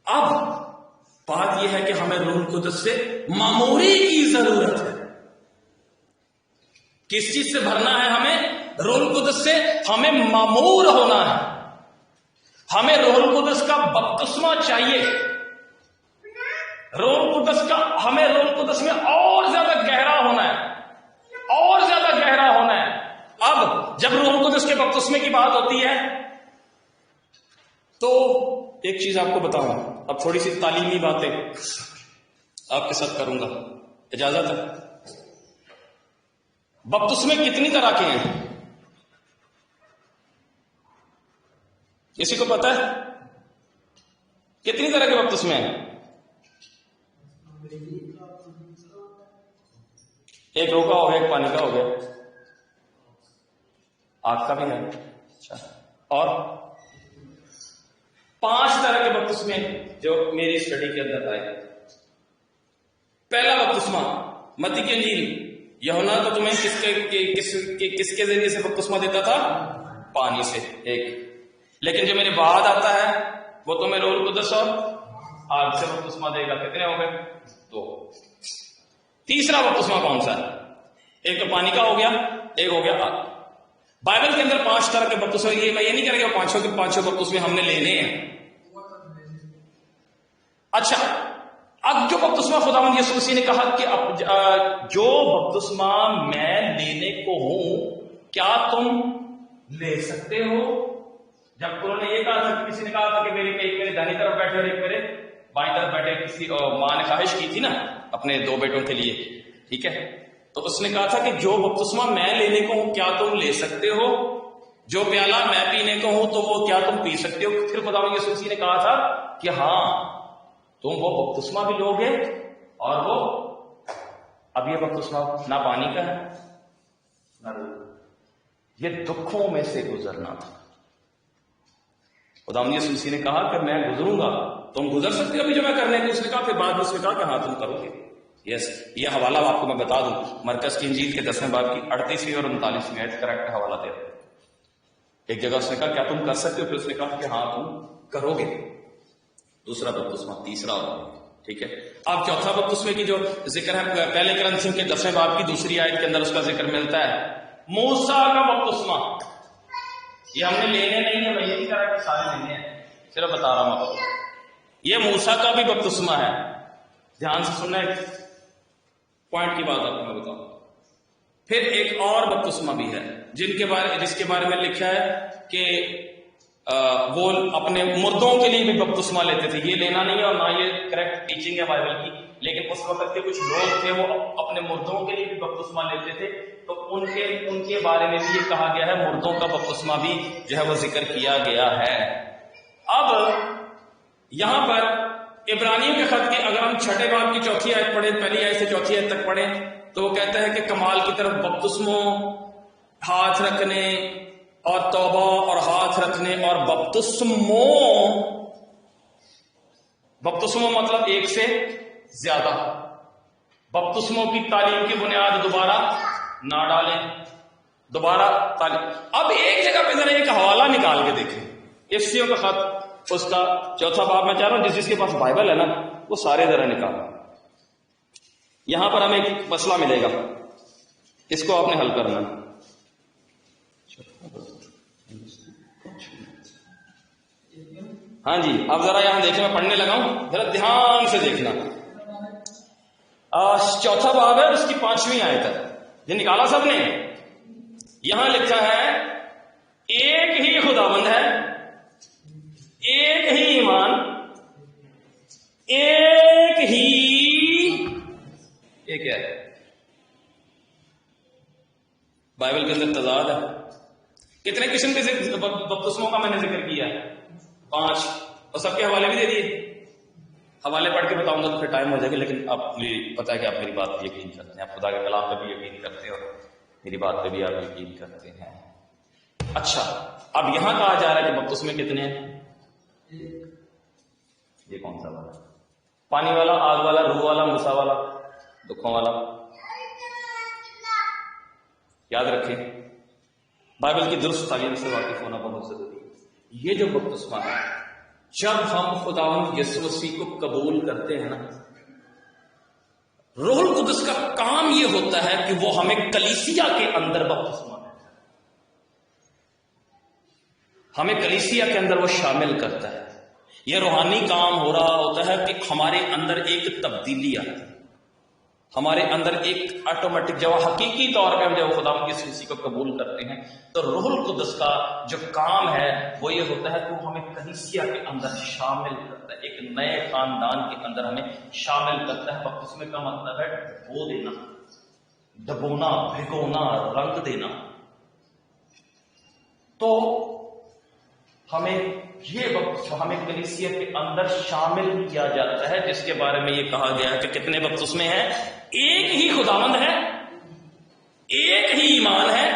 اب بات یہ ہے کہ ہمیں روح القدس سے معموری کی ضرورت ہے۔ کس چیز سے بھرنا ہے ہمیں؟ روح القدس سے ہمیں معمور ہونا ہے۔ ہمیں روح القدس کا بپتسمہ چاہیے۔ روح القدس کا ہمیں روح القدس میں اور زیادہ گہرا ہونا ہے، اور زیادہ گہرا ہونا ہے۔ اب جب روح القدس کے بپتسمے کی بات ہوتی ہے تو ایک چیز آپ کو بتاؤں، اب تھوڑی سی تعلیمی باتیں آپ کے ساتھ کروں گا، اجازت ہے؟ بپتسمے کتنی طرح کے ہیں؟ کسی کو پتا ہے کتنی طرح کے بپتسمے ہیں؟ ایک روح کا ہو گیا، ایک پانی کا ہو گیا، آگ کا بھی ہے۔ اچھا، اور 5 طرح کے بپتسمے جو میری اسٹڈی کے اندر آئے۔ پہلا بپتسمہ متی کی انجیل، یوحنا تو تمہیں کس کے ذریعے سے بپتسمہ دیتا تھا؟ پانی سے، ایک۔ لیکن جو میرے بعد آتا ہے وہ تمہیں روح القدس اور آگ سے بپتسمہ دے گا۔ کتنے ہو گئے؟ 2۔ تیسرا بپتسمہ کون سا ہے؟ ایک تو پانی کا ہو گیا، ایک ہو گیا آگ۔ بائبل کے اندر 5 طرح کے بپتسمے، یہ میں یہ نہیں کرے گا 5 کے 5 بپتسمے ہم نے لینے ہیں۔ اچھا، اب جو بپتسمہ خداوند یسوع مسیح نے کہا کہ جو بپتسمہ میں لینے کو ہوں کیا تم لے سکتے ہو؟ جب انہوں نے یہ کہا تھا، کسی نے کہا تھا کہ ایک میرے دائیں طرف بیٹھے اور ایک میرے بائیں طرف بیٹھے، کسی ماں نے خواہش کی تھی نا اپنے 2 بیٹوں کے لیے، ٹھیک ہے؟ تو اس نے کہا تھا کہ جو بپتسمہ میں لینے کو ہوں کیا تم لے سکتے ہو؟ جو پیالہ میں پینے کو ہوں تو وہ کیا تم پی سکتے ہو؟ پھر خداوند یسوع مسیح نے کہا تھا کہ ہاں تم وہ بپتسمہ بھی لو گے، اور وہ اب یہ بپتسمہ نہ پانی کا ہے نہ روح، یہ دکھوں میں سے گزرنا تھا۔ خداوند یسوع مسیح نے کہا کہ میں گزروں گا، تم گزر سکتے ہو ابھی جو میں کرنے کو؟ اس نے کہا، پھر بعد میں اس نے کہا کہ ہاں تم کرو گے۔ یس، یہ حوالہ آپ کو میں بتا دوں، مرکز کی انجیل کے 10ویں باب کی 38ویں اور 39ویں آیت کریکٹ حوالہ دے رہے۔ ایک جگہ اس نے کہا کیا تم کر سکتے ہو؟ پھر اس نے کہا کہ ہاں تم کرو گے۔ دوسرا بپتسمہ، تیسرا ہوگا، ٹھیک ہے؟ اب چوتھا بپتسمے کی جو ذکر ہے پہلے کرنتھیوں کے 10ویں باب کی 2 آیت کے اندر اس کا ذکر ملتا ہے، موسیٰ کا بپتسمہ۔ یہ ہم نے لینے نہیں ہے، میں یہ نہیں کہہ رہا کہ سارے لینے ہیں، صرف بتا رہا ہوں آپ کو۔ یہ موسیٰ کا بھی بپتسمہ ہے، دھیان سے سننا، ایک پوائنٹ کی بات آپ کو میں بتاؤں۔ پھر ایک اور بپتسمہ بھی ہے جس کے بارے میں لکھا ہے کہ وہ اپنے مردوں کے لیے بھی بپتسمہ لیتے تھے. یہ لینا نہیں ہے اور نہ یہ کریکٹ ٹیچنگ ہے بائبل کی، لیکن اس وقت کے کچھ لوگ تھے وہ اپنے مردوں کے لیے بھی بپتسمہ لیتے تھے، تو ان کے بارے میں بھی یہ کہا گیا ہے، مردوں کا بپتسمہ بھی جو ہے وہ ذکر کیا گیا ہے. اب یہاں پر عبرانیوں کے خط کے اگر ہم چھٹے باب کی چوتھی آیت پڑھیں، پہلی آیت سے چوتھی آیت تک پڑھیں، تو وہ کہتا ہے کہ کمال کی طرف بپتسموں، ہاتھ رکھنے اور توبہ اور ہاتھ رکھنے اور بپتسموں مطلب ایک سے زیادہ. بپتسموں کی تعلیم کی بنیاد دوبارہ نہ ڈالیں، دوبارہ تعلیم. اب ایک جگہ پہ ذرا ایک حوالہ نکال کے دیکھیں، افسیوں کا خط اس کا چوتھا باب. میں چاہ رہا ہوں جس کے پاس بائبل ہے نا وہ سارے ذرا نکال. یہاں پر ہمیں ایک مسئلہ ملے گا، اس کو آپ نے حل کرنا. ہاں جی، اب ذرا یہاں دیکھیں، میں پڑھنے لگا ہوں، ذرا دھیان سے دیکھنا. چوتھا باب ہے، اس کی 5ویں آیت ہے. یہ نکالا سب نے؟ یہاں لکھا ہے ایک ہی خداوند ہے، ایک ہی ایمان، ایک ہی ایک ہے. بائبل کے اندر تضاد ہے. کتنے قسم کے بپتسموں کا میں نے ذکر کیا ہے؟ 5، اور سب کے حوالے بھی دے دیے. حوالے پڑھ کے بتاؤں گا تو پھر ٹائم ہو جائے گا، لیکن آپ مجھے پتا ہے کہ آپ میری بات پہ یقین کرتے ہیں، آپ خدا کے کلام پہ بھی یقین کرتے ہیں اور میری بات پہ بھی آپ یقین کرتے ہیں. اچھا، اب یہاں کہا جا رہا ہے کہ بپتسمے کتنے ہیں؟ یہ کون سا والا؟ پانی والا، آگ والا، روح والا، موسیٰ والا، دکھوں والا؟ یاد رکھیں، بائبل کی درست تعلیم سے واقف ہونا بہت ضروری ہے. یہ جو بپتسمہ ہے، جب ہم خداوند یسوع مسیح کو قبول کرتے ہیں نا، روح القدس کا کام یہ ہوتا ہے کہ وہ ہمیں کلیسیا کے اندر بپتسمہ دیتا ہے، ہمیں کلیسیا کے اندر وہ شامل کرتا ہے. یہ روحانی کام ہو رہا ہوتا ہے کہ ہمارے اندر ایک تبدیلی آتی ہے، ہمارے اندر ایک آٹومیٹک، جب حقیقی طور پہ ہم جب خداوند یسوع مسیح کو قبول کرتے ہیں تو روح القدس کا جو کام ہے وہ یہ ہوتا ہے کہ وہ ہمیں کلیسیا کے اندر شامل کرتا ہے، ایک نئے خاندان کے اندر ہمیں شامل کرتا ہے. بپتسمے کا مطلب ہے ڈبو دینا، ڈبونا، بھگونا، رنگ دینا. تو ہمیں کلیسیا کے اندر شامل کیا جاتا ہے، جس کے بارے میں یہ کہا گیا ہے کہ کتنے بپتسمے ہیں؟ ایک ہی خداوند ہے، ایک ہی ایمان ہے،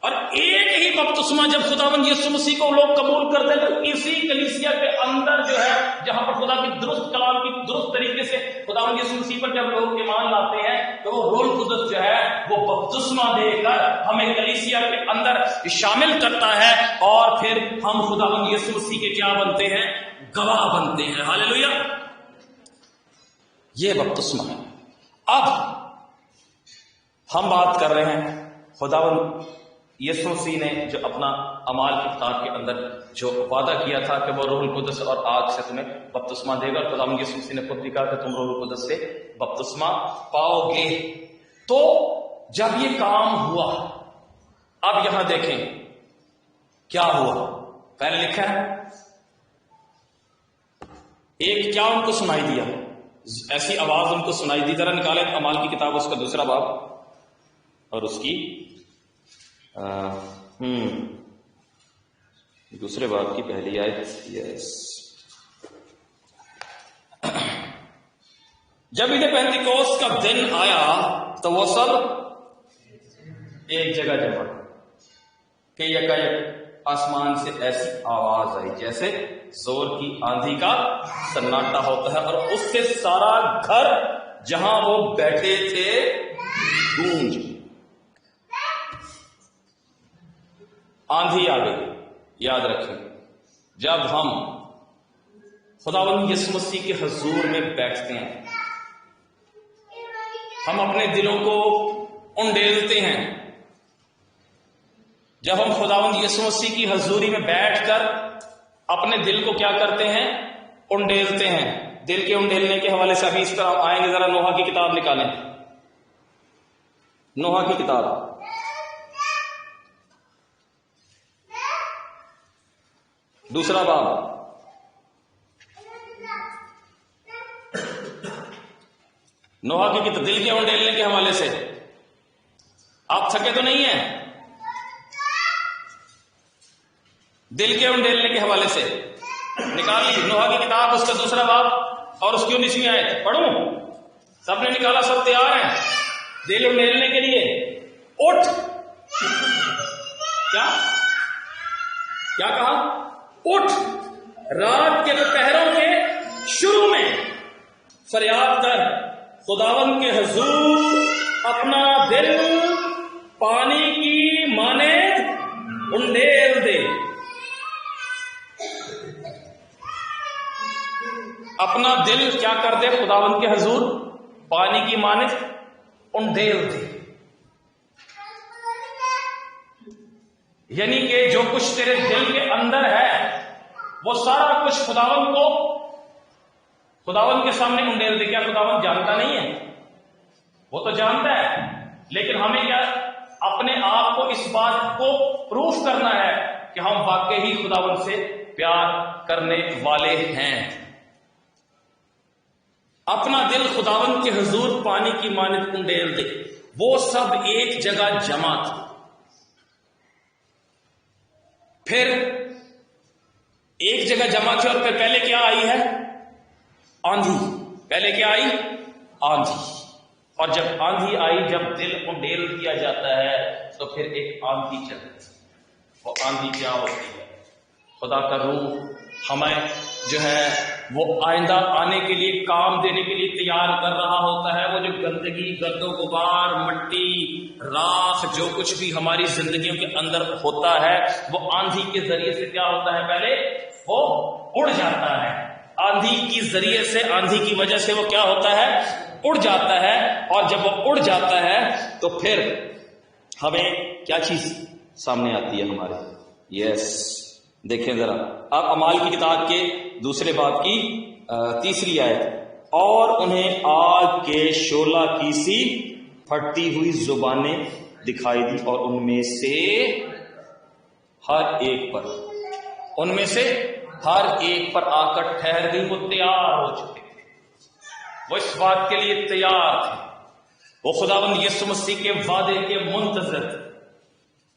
اور ایک ہی بپتسمہ. جب خداوند یسوع مسیح کو لوگ قبول کرتے ہیں تو اسی کلیسیا کے اندر جو ہے، جہاں پر خدا کی درست کلام کی درست طریقے سے خداوند یسوع مسیح پر جب لوگ ایمان لاتے ہیں تو وہ روح القدس جو ہے وہ بپتسمہ دے کر ہمیں کلیسیا کے اندر شامل کرتا ہے، اور پھر ہم خداوند یسوع مسیح کے کیا بنتے ہیں؟ گواہ بنتے ہیں. ہاللیلویہ. یہ بپتسمہ ہے. اب ہم بات کر رہے ہیں خداوند یسوع مسیح نے جو اپنا اعمال کی کتاب کے اندر جو وعدہ کیا تھا کہ وہ روح القدس اور آگ سے تمہیں بپتسمہ دے گا. خداوند یسوع مسیح نے خود بھی کہا کہ تم روح القدس سے بپتسمہ پاؤ گے. تو جب یہ کام ہوا، اب یہاں دیکھیں کیا ہوا. پہلے لکھا ہے ایک کیا ان کو سنائی دیا، ایسی آواز ان کو سنائی دی. ذرا نکالے اعمال کی کتاب اس کا 2 باب اور اس کی 2 باب کی پہلی آیت. جب عید پینتیکوست کا دن آیا تو وہ سب ایک جگہ جمع کہ یکایک آسمان سے ایسی آواز آئی جیسے زور کی آندھی کا سناٹا ہوتا ہے، اور اس سے سارا گھر جہاں وہ بیٹھے تھے گونج. آندھی آ گئی. یاد رکھیں، جب ہم خداوند یسوع مسیح کے حضور میں بیٹھتے ہیں، ہم اپنے دلوں کو انڈیلتے ہیں. جب ہم خداوند یسوع مسیح کی حضوری میں بیٹھ کر اپنے دل کو کیا کرتے ہیں؟ انڈیلتے ہیں. دل کے انڈیلنے کے حوالے سے ابھی اس پر آئیں گے. ذرا نوح کی کتاب نکالیں، نوح کی کتاب دوسرا باب، نوح کی دل کے انڈیلنے کے حوالے سے. آپ تھکے تو نہیں ہیں؟ دل کے انڈیلنے کے حوالے سے نکال لی نوح کی کتاب، اس کا دوسرا باب اور اس کی 19ویں آیت. پڑھوں؟ سب نے نکالا، سب تیار ہیں دل انڈیلنے کے لیے؟ اٹھ. کیا کہا؟ اٹھ، رات کے دوپہروں کے شروع میں فریاد کر خداوند کے حضور، اپنا دل پانی کی مانند انڈیل دے. اپنا دل کیا کر دے خداوند کے حضور؟ پانی کی مانند انڈیل دے. یعنی کہ جو کچھ تیرے دل کے اندر ہے وہ سارا کچھ خداوند کے سامنے انڈیل دے. کیا خداوند جانتا نہیں ہے؟ وہ تو جانتا ہے، لیکن ہمیں کیا اپنے آپ کو اس بات کو پروف کرنا ہے کہ ہم واقعی خداوند سے پیار کرنے والے ہیں. اپنا دل خداوند کے حضور پانی کی مانند انڈیل دے. وہ سب ایک جگہ جمع تھے. پھر ایک جگہ جمع تھے اور پھر پہلے کیا آئی ہے؟ آندھی. پہلے کیا آئی؟ آندھی. اور جب آندھی آئی، جب دل انڈیل کیا جاتا ہے تو پھر ایک آندھی چلتی ہے. وہ آندھی کیا ہوتی ہے؟ خدا کا روح ہمیں جو ہے وہ آئندہ آنے کے لیے، کام دینے کے لیے تیار کر رہا ہوتا ہے. وہ جو گندگی، گرد و غبار، مٹی، راکھ، جو کچھ بھی ہماری زندگیوں کے اندر ہوتا ہے، وہ آندھی کے ذریعے سے کیا ہوتا ہے؟ پہلے وہ اڑ جاتا ہے. آندھی کی ذریعے سے، آندھی کی وجہ سے وہ کیا ہوتا ہے؟ اڑ جاتا ہے. اور جب وہ اڑ جاتا ہے تو پھر ہمیں کیا چیز سامنے آتی ہے ہمارے؟ یس، دیکھیں ذرا آپ اعمال کی کتاب کے دوسرے باب کی 3 آیت. اور انہیں آگ کے شعلہ کی سی پھٹتی ہوئی زبانیں دکھائی دی، اور ان میں سے ہر ایک پر آ کر ٹھہر گئی. وہ تیار ہو چکے، وہ اس بات کے لیے تیار تھے. وہ خداوند یسوع مسیح کے وعدے کے منتظر تھے.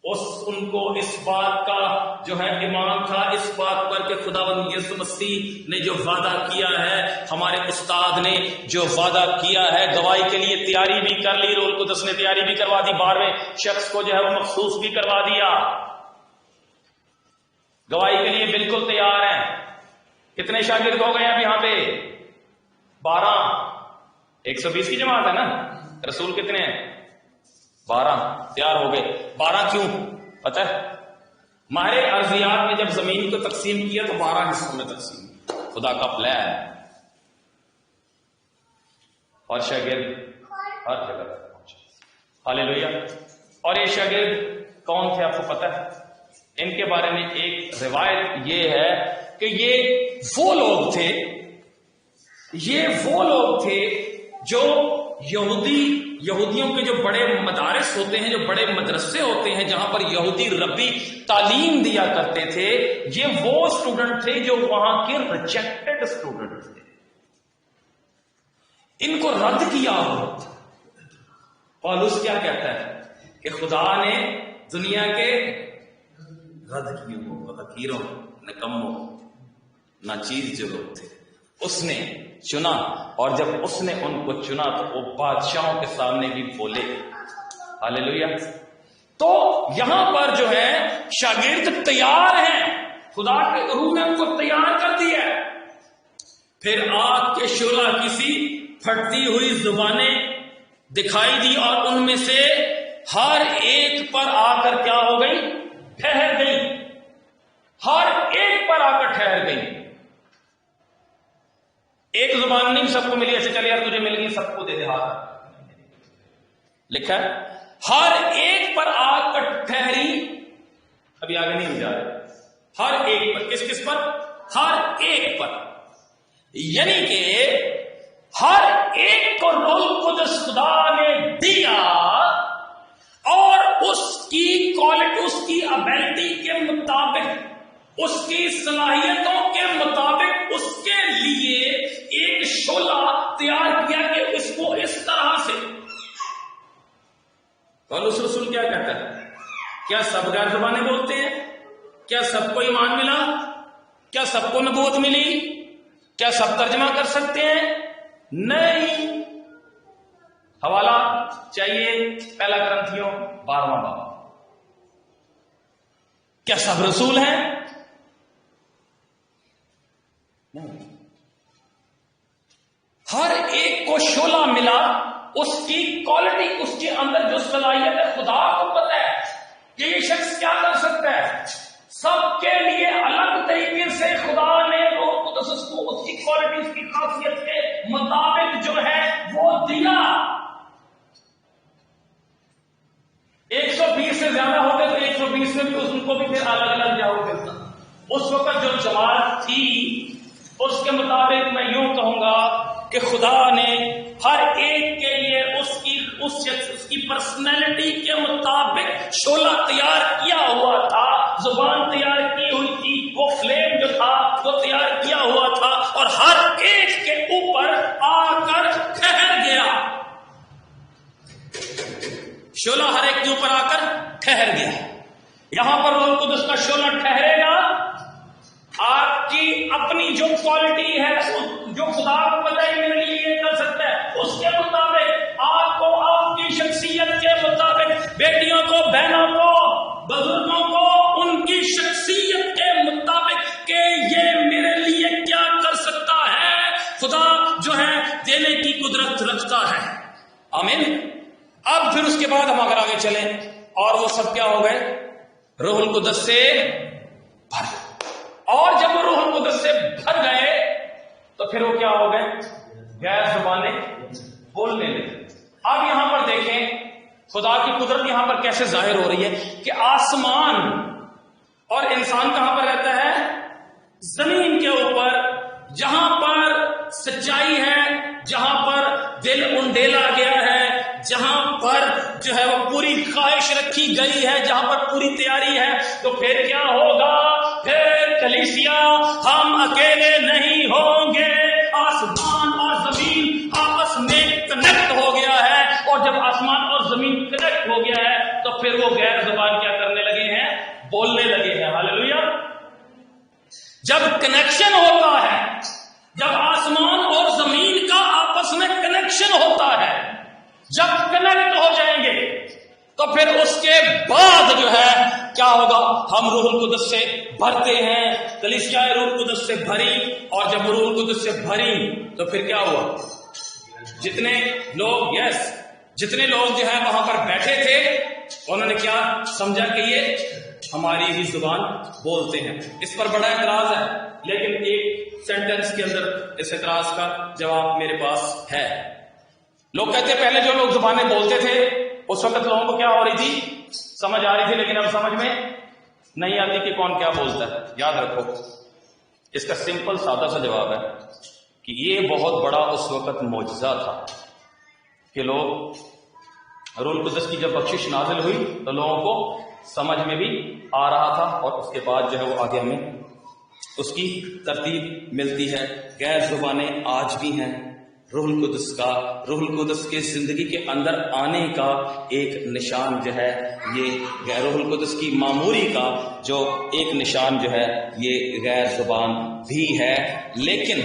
ان کو اس بات کا جو ہے ایمان تھا، اس بات پر کہ خداوند یسوع مسیح نے جو وعدہ کیا ہے، ہمارے استاد نے جو وعدہ کیا ہے، گواہی کے لیے تیاری بھی کر لی. روح القدس نے تیاری بھی کروا دی. 12ویں شخص کو جو ہے وہ مخصوص بھی کروا دیا. گواہی کے لیے بالکل تیار ہیں. کتنے شاگرد ہو گئے اب یہاں پہ؟ 12. 120 کی جماعت ہے نا. رسول کتنے ہیں؟ 12. تیار ہو گئے. 12 کیوں پتہ ہے؟ ماہر ارضیات نے جب زمین کو تقسیم کیا تو 12 حصوں میں تقسیم. خدا کا پلان. اور شاگرد ہر جگہ تک پہنچے. ہاللیلویا. اور یہ شاگرد کون تھے آپ کو پتہ ہے؟ ان کے بارے میں ایک روایت یہ ہے کہ یہ وہ لوگ تھے جو یہودیوں کے جو بڑے مدارس ہوتے ہیں، جو بڑے مدرسے ہوتے ہیں، جہاں پر یہودی ربی تعلیم دیا کرتے تھے. یہ وہ اسٹوڈنٹ تھے جو وہاں کے ریجیکٹڈ اسٹوڈنٹ تھے. ان کو رد کیا ہوا. پالوس کیا کہتا ہے کہ خدا نے دنیا کے رد کیے ہو حقیروں، نکموں، ناچیز جو لوگ تھے، اس نے چنا. اور جب اس نے ان کو چنا تو وہ بادشاہوں کے سامنے بھی بولے. ہاللیلویا. تو یہاں پر جو ہے شاگرد تیار ہیں. خدا کے روح نے ان کو تیار کر دیا. پھر آگ کے شعلہ کسی پھٹتی ہوئی زبانیں دکھائی دی، اور ان میں سے ہر ایک پر آ کر کیا ہو گئی؟ ٹھہر گئی. ہر ایک پر آ کر ٹھہر گئی. ایک زبان نہیں سب کو ملی ایسے چلے یار تجھے مل گئی سب کو دے دے ہاتھ. لکھا ہے ہر ایک پر آ کر ٹھہری. ابھی آگے نہیں جا رہے. ہر ایک پر. کس پر؟ ہر ایک پر. یعنی کہ ہر ایک کو روح القدس خدا نے دیا، اور اس کی کوالٹی، اس کی ابیلٹی کے مطابق اس کی صلاحیتوں کے مطابق اس کے لیے ایک شعلہ تیار کیا کہ اس کو اس طرح سے. پولس رسول کیا کہتا ہے؟ کیا سب غیر زبانیں بولتے ہیں؟ کیا سب کو ایمان ملا؟ کیا سب کو نبوت ملی؟ کیا سب ترجمہ کر سکتے ہیں؟ نہیں. حوالہ چاہیے پہلا کرنتھیوں 12واں باب. کیا سب رسول ہیں؟ نہیں. ہر ایک کو شعلہ ملا، اس کی کوالٹی، اس کے اندر جو صلاحیت ہے خدا کو پتہ ہے کہ یہ شخص کیا کر سکتا ہے. سب کے لیے الگ طریقے سے خدا نے روح القدس کو اس کی کوالٹی، اس کی خاصیت کے مطابق جو ہے وہ دیا. 120 سے زیادہ ہوتے تو 120 میں بھی ان کو بھی پھر الگ الگ جاؤ کرتا. اس وقت جو جماعت تھی اس کے مطابق میں یوں کہوں گا کہ خدا نے ہر ایک کے لیے اس کی پرسنالٹی کے مطابق شعلہ تیار کیا ہوا تھا، زبان تیار کی ہوئی تھی، وہ فلیم جو تھا وہ تیار کیا ہوا تھا، اور ہر ایک کے اوپر آ کر ٹھہر گیا. شعلہ ہر ایک کے اوپر آ کر ٹھہر گیا. یہاں پر روح القدس کا شعلہ ٹھہرے گا. آپ کی اپنی جو کوالٹی ہے، جو خدا کو پتہ ہے میرے لیے یہ کر سکتا ہے، اس کے مطابق آپ کو آپ کی شخصیت کے مطابق، بیٹیوں کو، بہنوں کو، بزرگوں کو ان کی شخصیت کے مطابق کہ یہ میرے لیے کیا کر سکتا ہے، خدا جو ہے دینے کی قدرت رکھتا ہے. آمین. اب پھر اس کے بعد ہم اگر آگے چلیں، اور وہ سب کیا ہو گئے؟ روح القدس سے بھر گئے. اور جب وہ روح القدس سے بھر گئے تو پھر وہ کیا ہو گئے؟ غیر زبانیں بولنے لگے. اب یہاں پر دیکھیں خدا کی قدرت یہاں پر کیسے ظاہر ہو رہی ہے کہ آسمان اور انسان کہاں پر رہتا ہے؟ زمین کے اوپر، جہاں پر سچائی ہے، جہاں پر دل انڈیلا گیا ہے، جہاں پر جو ہے وہ پوری خواہش رکھی گئی ہے، جہاں پر پوری تیاری ہے. تو پھر کیا ہوگا؟ پھر کلیسیا ہم اکیلے نہیں ہوں گے. آسمان اور زمین آپس میں کنیکٹ ہو گیا ہے، اور جب آسمان اور زمین کنیکٹ ہو گیا ہے تو پھر وہ غیر زبان کیا کرنے لگے ہیں؟ بولنے لگے ہیں. ہاللیلویا. جب کنیکشن ہوتا ہے، جب آسمان اور زمین کا آپس میں کنیکشن ہوتا ہے، جب کنیکٹ ہو جائیں گے تو پھر اس کے بعد جو ہے کیا ہوگا؟ ہم روح القدس سے بھرتے ہیں. کلیسیا روح القدس سے بھری، اور جب روح القدس سے بھری تو پھر کیا ہوا؟ جتنے لوگ جو ہے وہاں پر بیٹھے تھے انہوں نے کیا سمجھا کہ یہ ہماری ہی زبان بولتے ہیں. اس پر بڑا اعتراض ہے، لیکن ایک سینٹنس کے اندر اس اعتراض کا جواب میرے پاس ہے. لوگ کہتے ہیں پہلے جو لوگ زبانیں بولتے تھے اس وقت لوگوں کو کیا ہو رہی تھی؟ سمجھ آ رہی تھی، لیکن اب سمجھ میں نہیں آتی کہ کون کیا بولتا ہے. یاد رکھو اس کا سمپل سادہ سا جواب ہے کہ یہ بہت بڑا اس وقت معجزہ تھا کہ لوگ روح القدس کی جب بخشش نازل ہوئی تو لوگوں کو سمجھ میں بھی آ رہا تھا، اور اس کے بعد جو ہے وہ آگے ہمیں اس کی ترتیب ملتی ہے. غیر زبانیں آج بھی ہیں. روح القدس کے زندگی کے اندر آنے کا ایک نشان جو ہے یہ روح القدس کی معموری کا جو ایک نشان جو ہے یہ غیر زبان بھی ہے. لیکن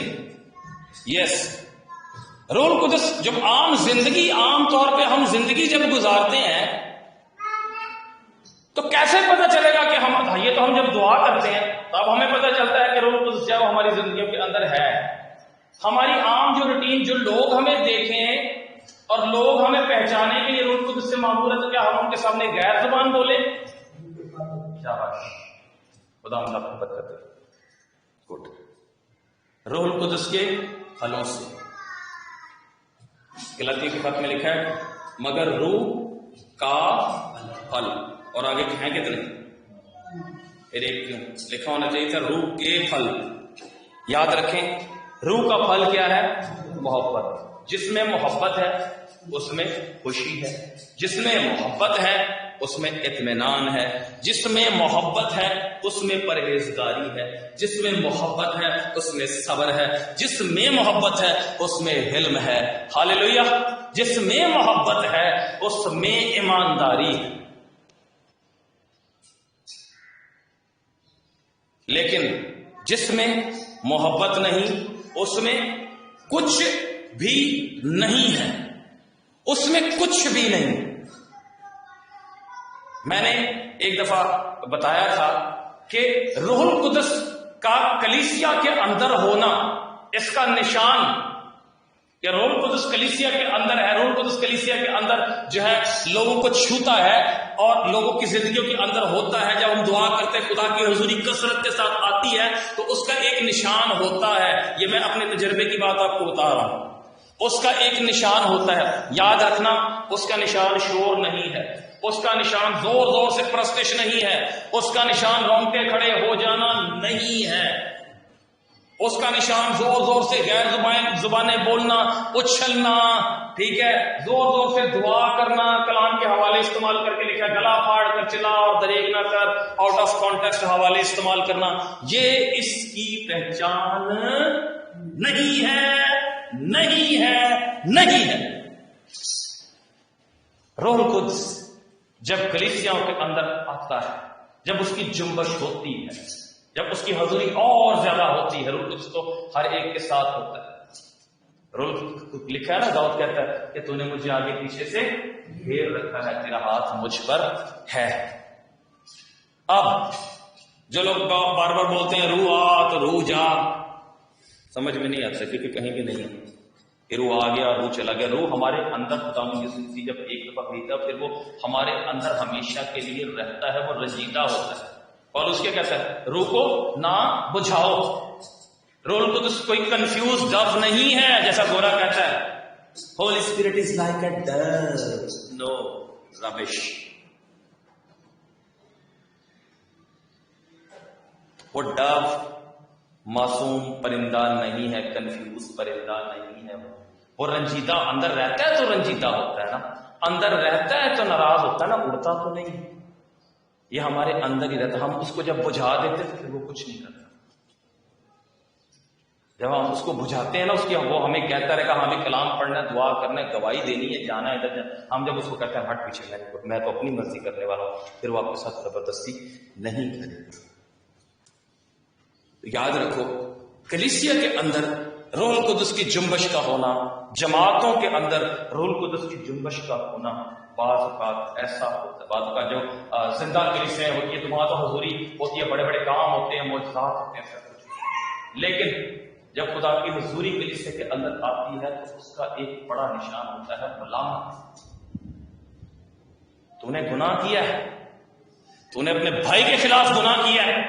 روح القدس جب عام طور پہ ہم زندگی جب گزارتے ہیں تو کیسے پتہ چلے گا کہ یہ تو ہم جب دعا کرتے ہیں تو اب ہمیں پتہ چلتا ہے کہ روح القدس جو ہماری زندگیوں کے اندر ہے. ہماری عام جو روٹین، جو لوگ ہمیں دیکھیں اور لوگ ہمیں پہچانے کے لیے روح القدس سے معمول ہے، تو کیا ہم ان کے سامنے غیر زبان بولے؟ شاباش، خدا ہم آپ کو بتاتے. گڈ. روح القدس کے پھلوں سے غلاطیوں کے خط میں لکھا ہے مگر روح کا پھل، اور آگے ہیں کتنے؟ پھر ایک لکھا ہونا چاہیے تھا روح کے پھل. یاد رکھیں روح کا پھل کیا ہے؟ محبت. جس میں محبت ہے اس میں خوشی ہے، جس میں محبت ہے اس میں اطمینان ہے، جس میں محبت ہے اس میں پرہیزگاری ہے، جس میں محبت ہے اس میں صبر ہے، جس میں محبت ہے اس میں حلم ہے۔ ہاللیلویہ! جس میں محبت ہے اس میں ایمانداری ہے۔ لیکن جس میں محبت نہیں اس میں کچھ بھی نہیں ہے، اس میں کچھ بھی نہیں۔ میں نے ایک دفعہ بتایا تھا کہ روح القدس کا کلیسیا کے اندر ہونا، اس کا نشان کہ روح القدس کلیسیا کے اندر ہے، روح القدس کلیسیا کے اندر جو ہے لوگوں کو چھوتا ہے اور لوگوں کی زندگیوں کے اندر ہوتا ہے۔ جب ہم دعا کرتے ہیں خدا کی حضوری کثرت کے ساتھ آتی ہے تو اس کا ایک نشان ہوتا ہے۔ یہ میں اپنے تجربے کی بات آپ کو بتا رہا ہوں۔ اس کا ایک نشان ہوتا ہے، یاد رکھنا، اس کا نشان شور نہیں ہے، اس کا نشان زور زور سے پرستش نہیں ہے، اس کا نشان رونگٹے کھڑے ہو جانا نہیں ہے، اس کا نشان زور زور سے غیر زبانیں بولنا، اچھلنا، ٹھیک ہے، زور زور سے دعا کرنا، کلام کے حوالے استعمال کر کے لکھا گلا پھاڑ کر چلا اور دریغ نہ کر، آؤٹ آف کانٹیکسٹ حوالے استعمال کرنا، یہ اس کی پہچان نہیں ہے، نہیں ہے، نہیں ہے۔ روح القدس جب کلیسیاؤں کے اندر آتا ہے، جب اس کی جنبش ہوتی ہے، جب اس کی حضوری اور زیادہ ہوتی ہے، روح القدس تو ہر ایک کے ساتھ ہوتا ہے۔ روح لکھا ہے نا، داؤد کہتا ہے کہ تو نے مجھے آگے پیچھے سے گھیر رکھا ہے، تیرا ہاتھ مجھ پر ہے۔ اب جو لوگ بار بار بولتے ہیں روح آ تو روح جا، سمجھ میں نہیں آتا کیونکہ کہیں بھی نہیں ہے کہ روح آ گیا اور روح چلا گیا۔ روح ہمارے اندر خدا مسیح جب ایک دفعہ بھیجتا پھر وہ ہمارے اندر ہمیشہ کے لیے رہتا ہے، وہ رنجیدہ ہوتا ہے۔ اور اس کے کہتا ہے روح کو نہ بجھاؤ۔ روح القدس کوئی کنفیوز ڈو نہیں ہے جیسا گورا کہتا ہے، holy spirit is like a dove, no rubbish. وہ ڈو معصوم پرندہ نہیں ہے، کنفیوز پرندہ نہیں ہے، وہ رنجیدہ اندر رہتا ہے تو رنجیدہ ہوتا ہے نا، اندر رہتا ہے تو ناراض ہوتا ہے نا، اڑتا تو نہیں۔ یہ ہمارے اندر ہی رہتا، ہم اس کو جب بجھا دیتے تو پھر وہ کچھ نہیں کرتا۔ جب ہم اس کو بجھاتے ہیں نا، اس کی وہ ہمیں کہتا رہے گا ہمیں کلام پڑھنا ہے، دعا کرنا ہے، گواہی دینی ہے، جانا ہے ادھر جانا، ہم جب اس کو کہتے ہیں ہٹ پیچھے، میں تو اپنی مرضی کرنے والا ہوں، پھر وہ آپ کے ساتھ زبردستی نہیں کرے گا۔ یاد رکھو، کلیسیا کے اندر روح القدس کی جنبش کا ہونا، جماعتوں کے اندر روح القدس کی جنبش کا ہونا بعض اوقات ایسا ہوتا ہے، بعض اوقات جو زندہ کلیسیاں ہوتی ہیں تو وہاں تو حضوری ہوتی ہے، بڑے بڑے کام ہوتے ہیں، معجزات ہوتے ہیں، سب کچھ۔ لیکن جب خدا کی حضوری کلیسیا کے اندر آتی ہے تو اس کا ایک بڑا نشان ہوتا ہے ملامت۔ تو نے گناہ کیا ہے، تو نے اپنے بھائی کے خلاف گناہ کیا ہے،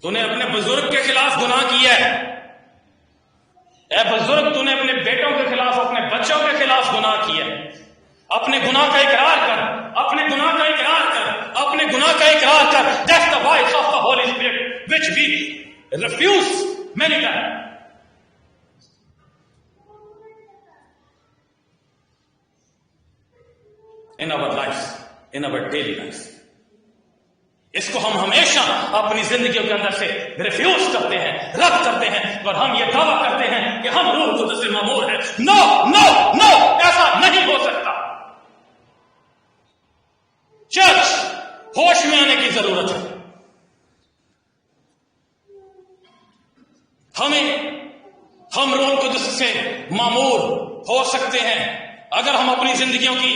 تو نے اپنے بزرگ کے خلاف گناہ کیا ہے، اے بزرگ تو نے اپنے بیٹوں کے خلاف، اپنے بچوں کے خلاف گناہ کیا ہے۔ اپنے گناہ کا اقرار کر، اپنے گناہ کا اقرار کر، اپنے گناہ کا اقرار کر۔ That's the voice of the Holy Spirit which we refuse many times. In our lives, in our daily lives. اس کو ہم ہمیشہ اپنی زندگیوں کے اندر سے ریفیوز کرتے ہیں، رد کرتے ہیں، اور ہم یہ دعویٰ کرتے ہیں کہ ہم روح القدس سے مامور ہیں۔ نو نو نو، ایسا نہیں ہو سکتا۔ چرچ ہوش میں آنے کی ضرورت ہے۔ ہم روح القدس سے مامور ہو سکتے ہیں اگر ہم اپنی زندگیوں کی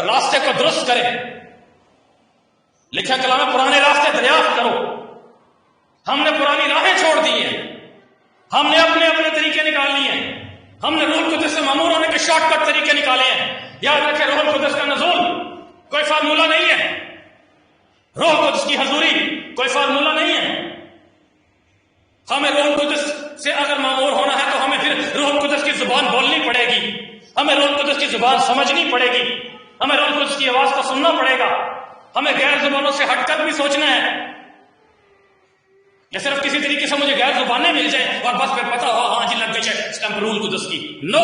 راستے کو درست کریں۔ لکھا کلام میں پرانے راستے دریافت کرو۔ ہم نے پرانی راہیں چھوڑ دی ہیں، ہم نے اپنے اپنے طریقے نکال لیے ہیں، ہم نے روح القدس سے مامور ہونے کے شارٹ کٹ طریقے نکالے ہیں۔ یاد رکھیں، روح القدس کا نزول کوئی فارمولہ نہیں ہے، روح القدس کی حضوری کوئی فارمولہ نہیں ہے۔ ہمیں روح القدس سے اگر مامور ہونا ہے تو ہمیں پھر روح القدس کی زبان بولنی پڑے گی، ہمیں روح القدس کی زبان سمجھنی پڑے گی، ہمیں روح القدس کی آواز کو سننا پڑے گا، ہمیں غیر زبانوں سے ہٹ کر بھی سوچنا ہے۔ یا صرف کسی طریقے سے مجھے غیر زبانیں مل جائیں اور بس پھر پتا ہو ہاں جی لگ گئی ہے اسٹمپ روح القدس کی۔ نو،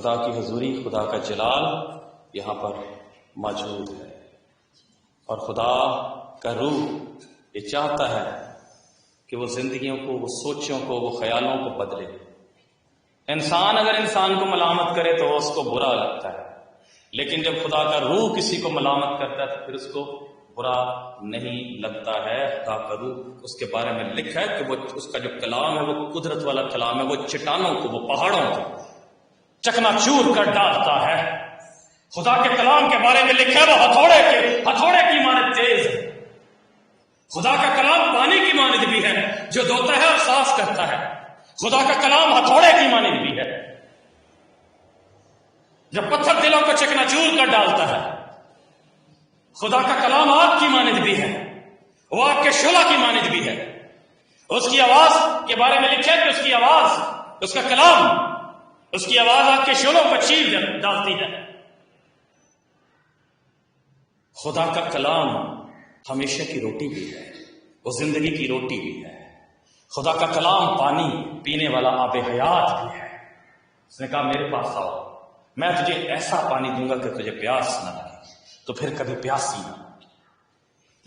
خدا کی حضوری، خدا کا جلال یہاں پر موجود ہے، اور خدا کا روح یہ چاہتا ہے کہ وہ زندگیوں کو، وہ سوچوں کو، وہ خیالوں کو بدلے۔ انسان اگر انسان کو ملامت کرے تو اس کو برا لگتا ہے، لیکن جب خدا کا روح کسی کو ملامت کرتا ہے تو پھر اس کو برا نہیں لگتا ہے۔ خدا کا روح، اس کے بارے میں لکھا ہے کہ وہ اس کا جو کلام ہے وہ قدرت والا کلام ہے، وہ چٹانوں کو، وہ پہاڑوں کو چکنا چور کر ڈالتا ہے۔ خدا کے کلام کے بارے میں لکھا ہے وہ ہتھوڑے کی مانند تیز ہے۔ خدا کا کلام پانی کی مانند بھی ہے جو دھوتا ہے اور صاف کرتا ہے۔ خدا کا کلام ہتھوڑے کی مانند بھی ہے جب پتھر دلوں کو چکنا چور کر ڈالتا ہے۔ خدا کا کلام آگ کی مانند بھی ہے، وہ آگ کے شعلہ کی مانند بھی ہے۔ اس کی آواز کے بارے میں لکھا ہے کہ اس کی آواز، اس کا کلام، اس کی آواز آگ کے شعلوں پر چیر ڈالتی ہے۔ خدا کا کلام ہمیشہ کی روٹی بھی ہے، وہ زندگی کی روٹی بھی ہے۔ خدا کا کلام پانی پینے والا آب حیات بھی ہے۔ اس نے کہا میرے پاس آؤ، میں تجھے ایسا پانی دوں گا کہ تجھے پیاس نہ لگے، تو پھر کبھی پیاسی نہ۔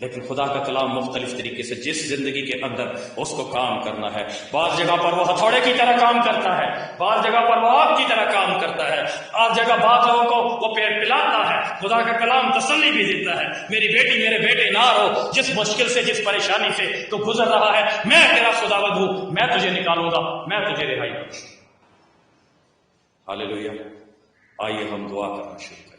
لیکن خدا کا کلام مختلف طریقے سے جس زندگی کے اندر اس کو کام کرنا ہے، بعض جگہ پر وہ ہتھوڑے کی طرح کام کرتا ہے، بعض جگہ پر وہ آگ کی طرح کام کرتا ہے، بعض جگہ بعض لوگوں کو وہ پیٹ پلاتا ہے۔ خدا کا کلام تسلی بھی دیتا ہے، میری بیٹی، میرے بیٹے، نہ رو، جس مشکل سے، جس پریشانی سے تو گزر رہا ہے، میں تیرا خداوند ہوں، میں تجھے نکالوں گا، میں تجھے رہائی دوں گا۔ ہاللیلویا۔ آئیے ہم دعا کرنا شروع کریں۔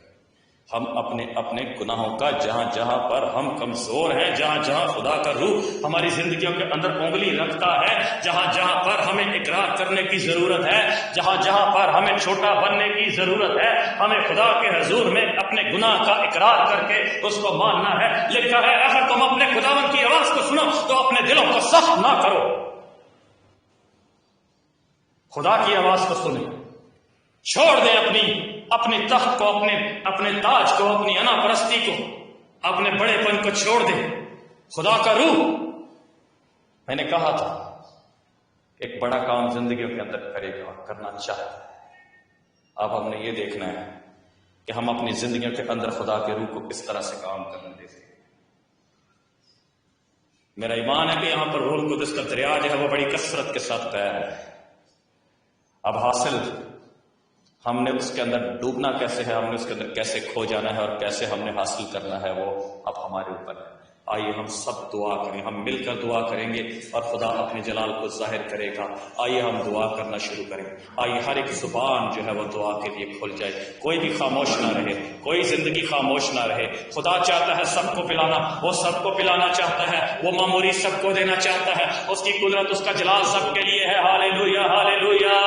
ہم اپنے گناہوں کا، جہاں جہاں پر ہم کمزور ہیں، جہاں جہاں خدا کا روح ہماری زندگیوں کے اندر انگلی رکھتا ہے، جہاں جہاں پر ہمیں اقرار کرنے کی ضرورت ہے، جہاں جہاں پر ہمیں چھوٹا بننے کی ضرورت ہے، ہمیں خدا کے حضور میں اپنے گناہ کا اقرار کر کے اس کو ماننا ہے۔ لکھا ہے اگر تم اپنے خداوند کی آواز کو سنو تو اپنے دلوں کو سخت نہ کرو۔ خدا کی آواز کو سنیں، چھوڑ دیں اپنے تخت کو، اپنے تاج کو، اپنی انا پرستی کو، اپنے بڑے پن کو چھوڑ دیں۔ خدا کا روح، میں نے کہا تھا ایک بڑا کام زندگیوں کے اندر کرنا چاہتا ہے۔ اب ہم نے یہ دیکھنا ہے کہ ہم اپنی زندگیوں کے اندر خدا کے روح کو کس طرح سے کام کرنے دیتے ہیں۔ میرا ایمان ہے کہ یہاں پر روح القدس کا دریا جو ہے وہ بڑی کثرت کے ساتھ تیر ہے۔ اب حاصل ہم نے اس کے اندر ڈوبنا کیسے ہے، ہم نے اس کے اندر کیسے کھو جانا ہے اور کیسے ہم نے حاصل کرنا ہے، وہ اب ہمارے اوپر ہے۔ آئیے ہم سب دعا کریں، ہم مل کر دعا کریں گے اور خدا اپنے جلال کو ظاہر کرے گا۔ آئیے ہم دعا کرنا شروع کریں۔ آئیے ہر ایک زبان جو ہے وہ دعا کے لیے کھل جائے، کوئی بھی خاموش نہ رہے، کوئی زندگی خاموش نہ رہے۔ خدا چاہتا ہے سب کو پلانا، وہ سب کو پلانا چاہتا ہے، وہ معموری سب کو دینا چاہتا ہے۔ اس کی قدرت، اس کا جلال سب کے لیے ہے۔ ہاللیلویا، ہاللیلویا،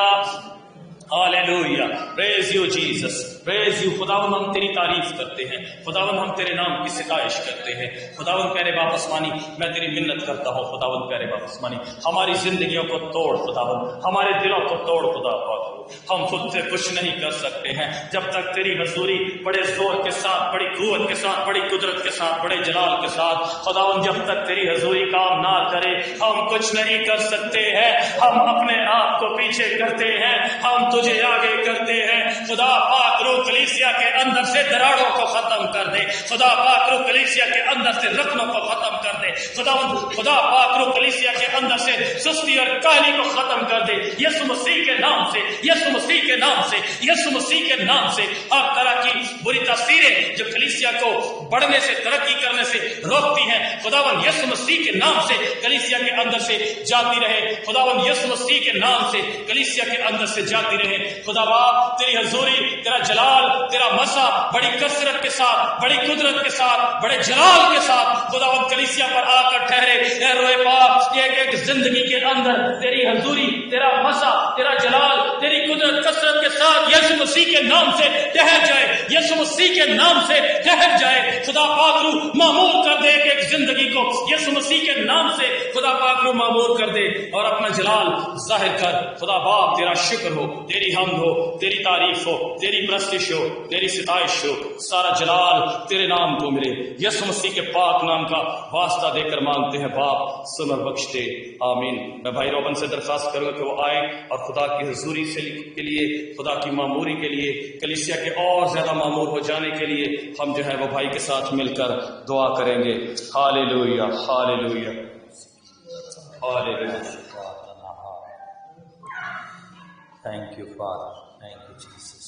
ہاللیلویا، پریز یو جیسس، پریز یو۔ خداوند ہم تیری تعریف کرتے ہیں، خداوند ہم تیرے نام کی ستائش کرتے ہیں۔ خداوند پیارے باپ آسمانی، میں تیری منت کرتا ہوں خداوند پیارے باپ آسمانی، ہماری زندگیوں کو توڑ خداوند، ہمارے دلوں کو توڑ خدا پاک۔ ہم خود سے کچھ نہیں کر سکتے ہیں جب تک تیری حضوری بڑے زور کے ساتھ، بڑی قوت کے ساتھ، بڑی قدرت کے ساتھ، بڑے جلال کے ساتھ خداوند جب تک تیری حضوری کام نہ کرے ہم کچھ نہیں کر سکتے ہیں۔ ہم اپنے آپ کو پیچھے کرتے ہیں، ہم تجھے آگے کرتے ہیں۔ خدا پاک روح کلیسیا کے اندر سے دراڑوں کو ختم کر دے، خدا پاک روح کلیسیا کے اندر سے رکنوں کو ختم کر دے، خدا پاک روح کلیسیا کے اندر سے سستی اور کاہلی کو ختم کر دے۔ یسوع مسیح کے نام سے، یسوع مسیح کے نام سے، یسوع مسیح کے نام سے ہر طرح کی بری تاثیریں جو کلیسیا کو بڑھنے سے، ترقی کرنے سے روکتی ہیں، خداوند یسوع مسیح کے نام سے کلیسیا کے اندر سے جاتی رہے۔ خداوند یسوع مسیح کے نام سے کلیسیا کے اندر سے جاتی رہے۔ خدا باپ تیری حضوری، تیرا جلال، تیرا مسا بڑی کثرت کے ساتھ، بڑی قدرت کے ساتھ، بڑے جلال کے ساتھ خداوند کلیسیا پر آ کر ٹھہرے۔ اے روئے پاک، ایک زندگی کے اندر تیری حضوری، تیرا مسا، تیرا جلال، تیری قدرت کثرت کے ساتھ یسوع مسیح کے نام سے ٹھہر جائے، یسوع مسیح کے نام سے ٹھہر جائے۔ خدا پاک روح معمور کر دے ایک زندگی کو یسوع مسیح کے نام سے، خدا پاک روح معمور کر دے اور اپنا جلال ظاہر کر۔ خدا باپ تیرا شکر ہو، تیری حمد ہو، تیری تعریف ہو، تیری پرستش ہو، تیری ستائش ہو، سارا جلال تیرے نام کو ملے۔ یسوع مسیح کے پاک نام کا واسطہ دے کر مانگتے ہیں باپ، سن اور بخش دے۔ آمین۔ میں بھائی روبن سے درخواست کروں گا کہ وہ آئیں اور خدا کی حضوری کے لیے، خدا کی معموری کے لیے، کلیسیا کے اور زیادہ معمور ہو جانے کے لیے ہم جو ہے وہ بھائی کے ساتھ مل کر دعا کریں گے۔ Hallelujah hallelujah hallelujah. Thank you father, thank you Jesus.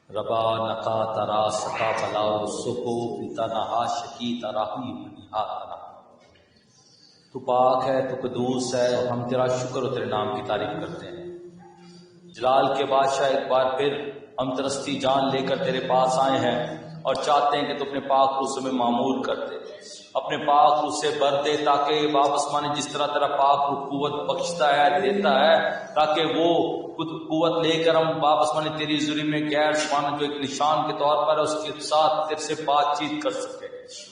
ربا نقا ترا سکا بلاؤ سکو پتا نہا شکی تراہی منہا ترا۔ تو پاک ہے، تو قدوس ہے، اور ہم تیرا شکر اور تیرے نام کی تعریف کرتے ہیں۔ جلال کے بادشاہ، ایک بار پھر ہم ترستی جان لے کر تیرے پاس آئے ہیں اور چاہتے ہیں کہ تو اپنے پاک روح سے ہمیں معمور کر دے، اپنے پاک روح سے بھر دے، تاکہ باپ آسمانی جس طرح تیرا پاک روح قوت بخشتا ہے، دیتا ہے، تاکہ وہ قوت لے کر ہم باپ آسمانی تیری حضوری میں غیر زبان جو ایک نشان کے طور پر ہے اس کے ساتھ تیرے سے بات چیت کر سکے۔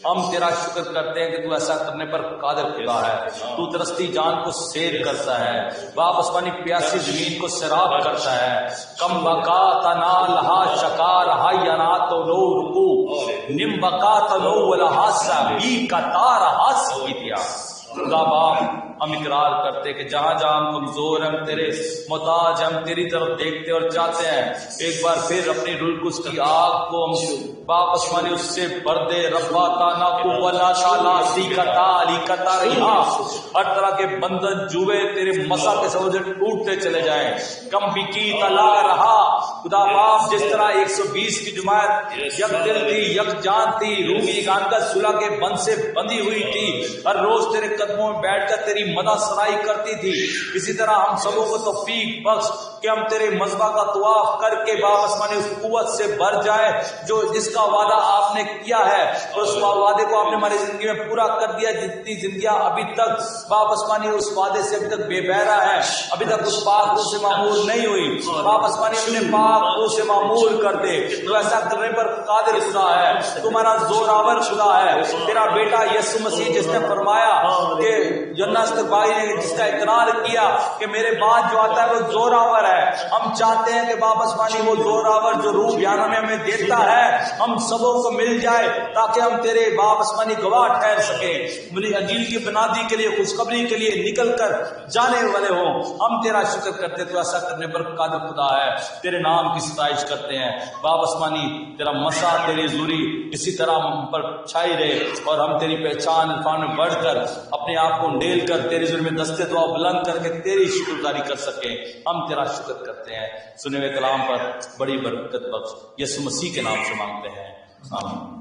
ہم تیرا شکر کرتے ہیں کہ تو ایسا کرنے پر قادر خدا ہے۔ تو ترستی جان کو سیر کرتا ہے، باپ آسمانی پیاسی زمین کو سیراب کرتا ہے۔ کم بقا تنا لہا شکا رہا ینا تو لو رکو نم بقا تلو لہا سبی کا تار ہاس کی دیا۔ خدا باپ، ہم اقرار کرتے کہ جہاں جہاں ہم کمزور ہیں، ہم تیرے محتاج، ہم تیری طرف دیکھتے اور چاہتے ہیں ایک بار پھر اپنی روح القدس کی آگ کو ہم باپ آسمانی اس سے بھر دے۔ ربا تانا کو ولا شالا سی کتا علی کتا رہا، ہر طرح کے بندھن جوئے تیرے مسا کے سمجھے ٹوٹتے چلے جائیں۔ کم بکی تلا رہا خدا باپ، جس طرح 120 کی جماعت یک دل تھی، یک جان تھی، روحی ایکانگت صلح کے بند سے بندھی ہوئی تھی، ہر روز تیرے قدموں میں بیٹھ کر تیری مدح سرائی کرتی تھی، اسی طرح ہم سبوں کو توفیق بخش کہ ہم تیرے مذبح کا طواف کر کے باپ آسمانی اس قوت سے بھر جائے جو جس کا وعدہ آپ نے کیا ہے، اور اس وعدے کو آپ نے ہماری زندگی میں پورا کر دیا۔ جتنی زندگیاں ابھی تک باپ آسمانی اس وعدے سے ابھی تک بے بہرا ہے، ابھی تک اس پاک روح سے معمول نہیں ہوئی، باپ آسمانی اپنے پاک روح سے معمول کر دے۔ تو ایسا کرنے پر قادر خدا ہے، تمہارا زوراور خدا ہے۔ تیرا بیٹا یسوع مسیح جس نے فرمایا کہ یوحنا استقبائی نے جس کا اقرار کیا کہ میرے بعد جو آتا ہے وہ زوراور ہے، ہم چاہتے ہیں کہ باپ آسمانی وہ زوراور جو روح بیانہ میں ہمیں دیتا ہے ہم سبوں کو مل جائے، تاکہ ہم تیرے باپ آسمانی گواہ ٹھہر سکیں، مجھے انجیل کی بنادی کے لیے، خوشخبری کے لیے نکل کر جانے والے ہوں۔ ہم تیرا شکر کرتے، تو ایسا کرنے پر قادر خدا ہے، تیرے نام کی ستائش کرتے ہیں۔ باپ آسمانی تیرا مسا، تیری حضوری اسی طرح ہم پر چھائی رہے، اور ہم تیری پہچان عرفان میں بڑھ کر اپنے آپ کو ڈیل کر تیری حضوری میں دستے دعا بلند کر کے تیری شکرداری کر سکیں۔ ہم تیرا شکر کرتے ہیں، سنے ہوئے کلام پر بڑی برکت بخش، یسوع مسیح کے نام سے مانگتے ہیں، آمین۔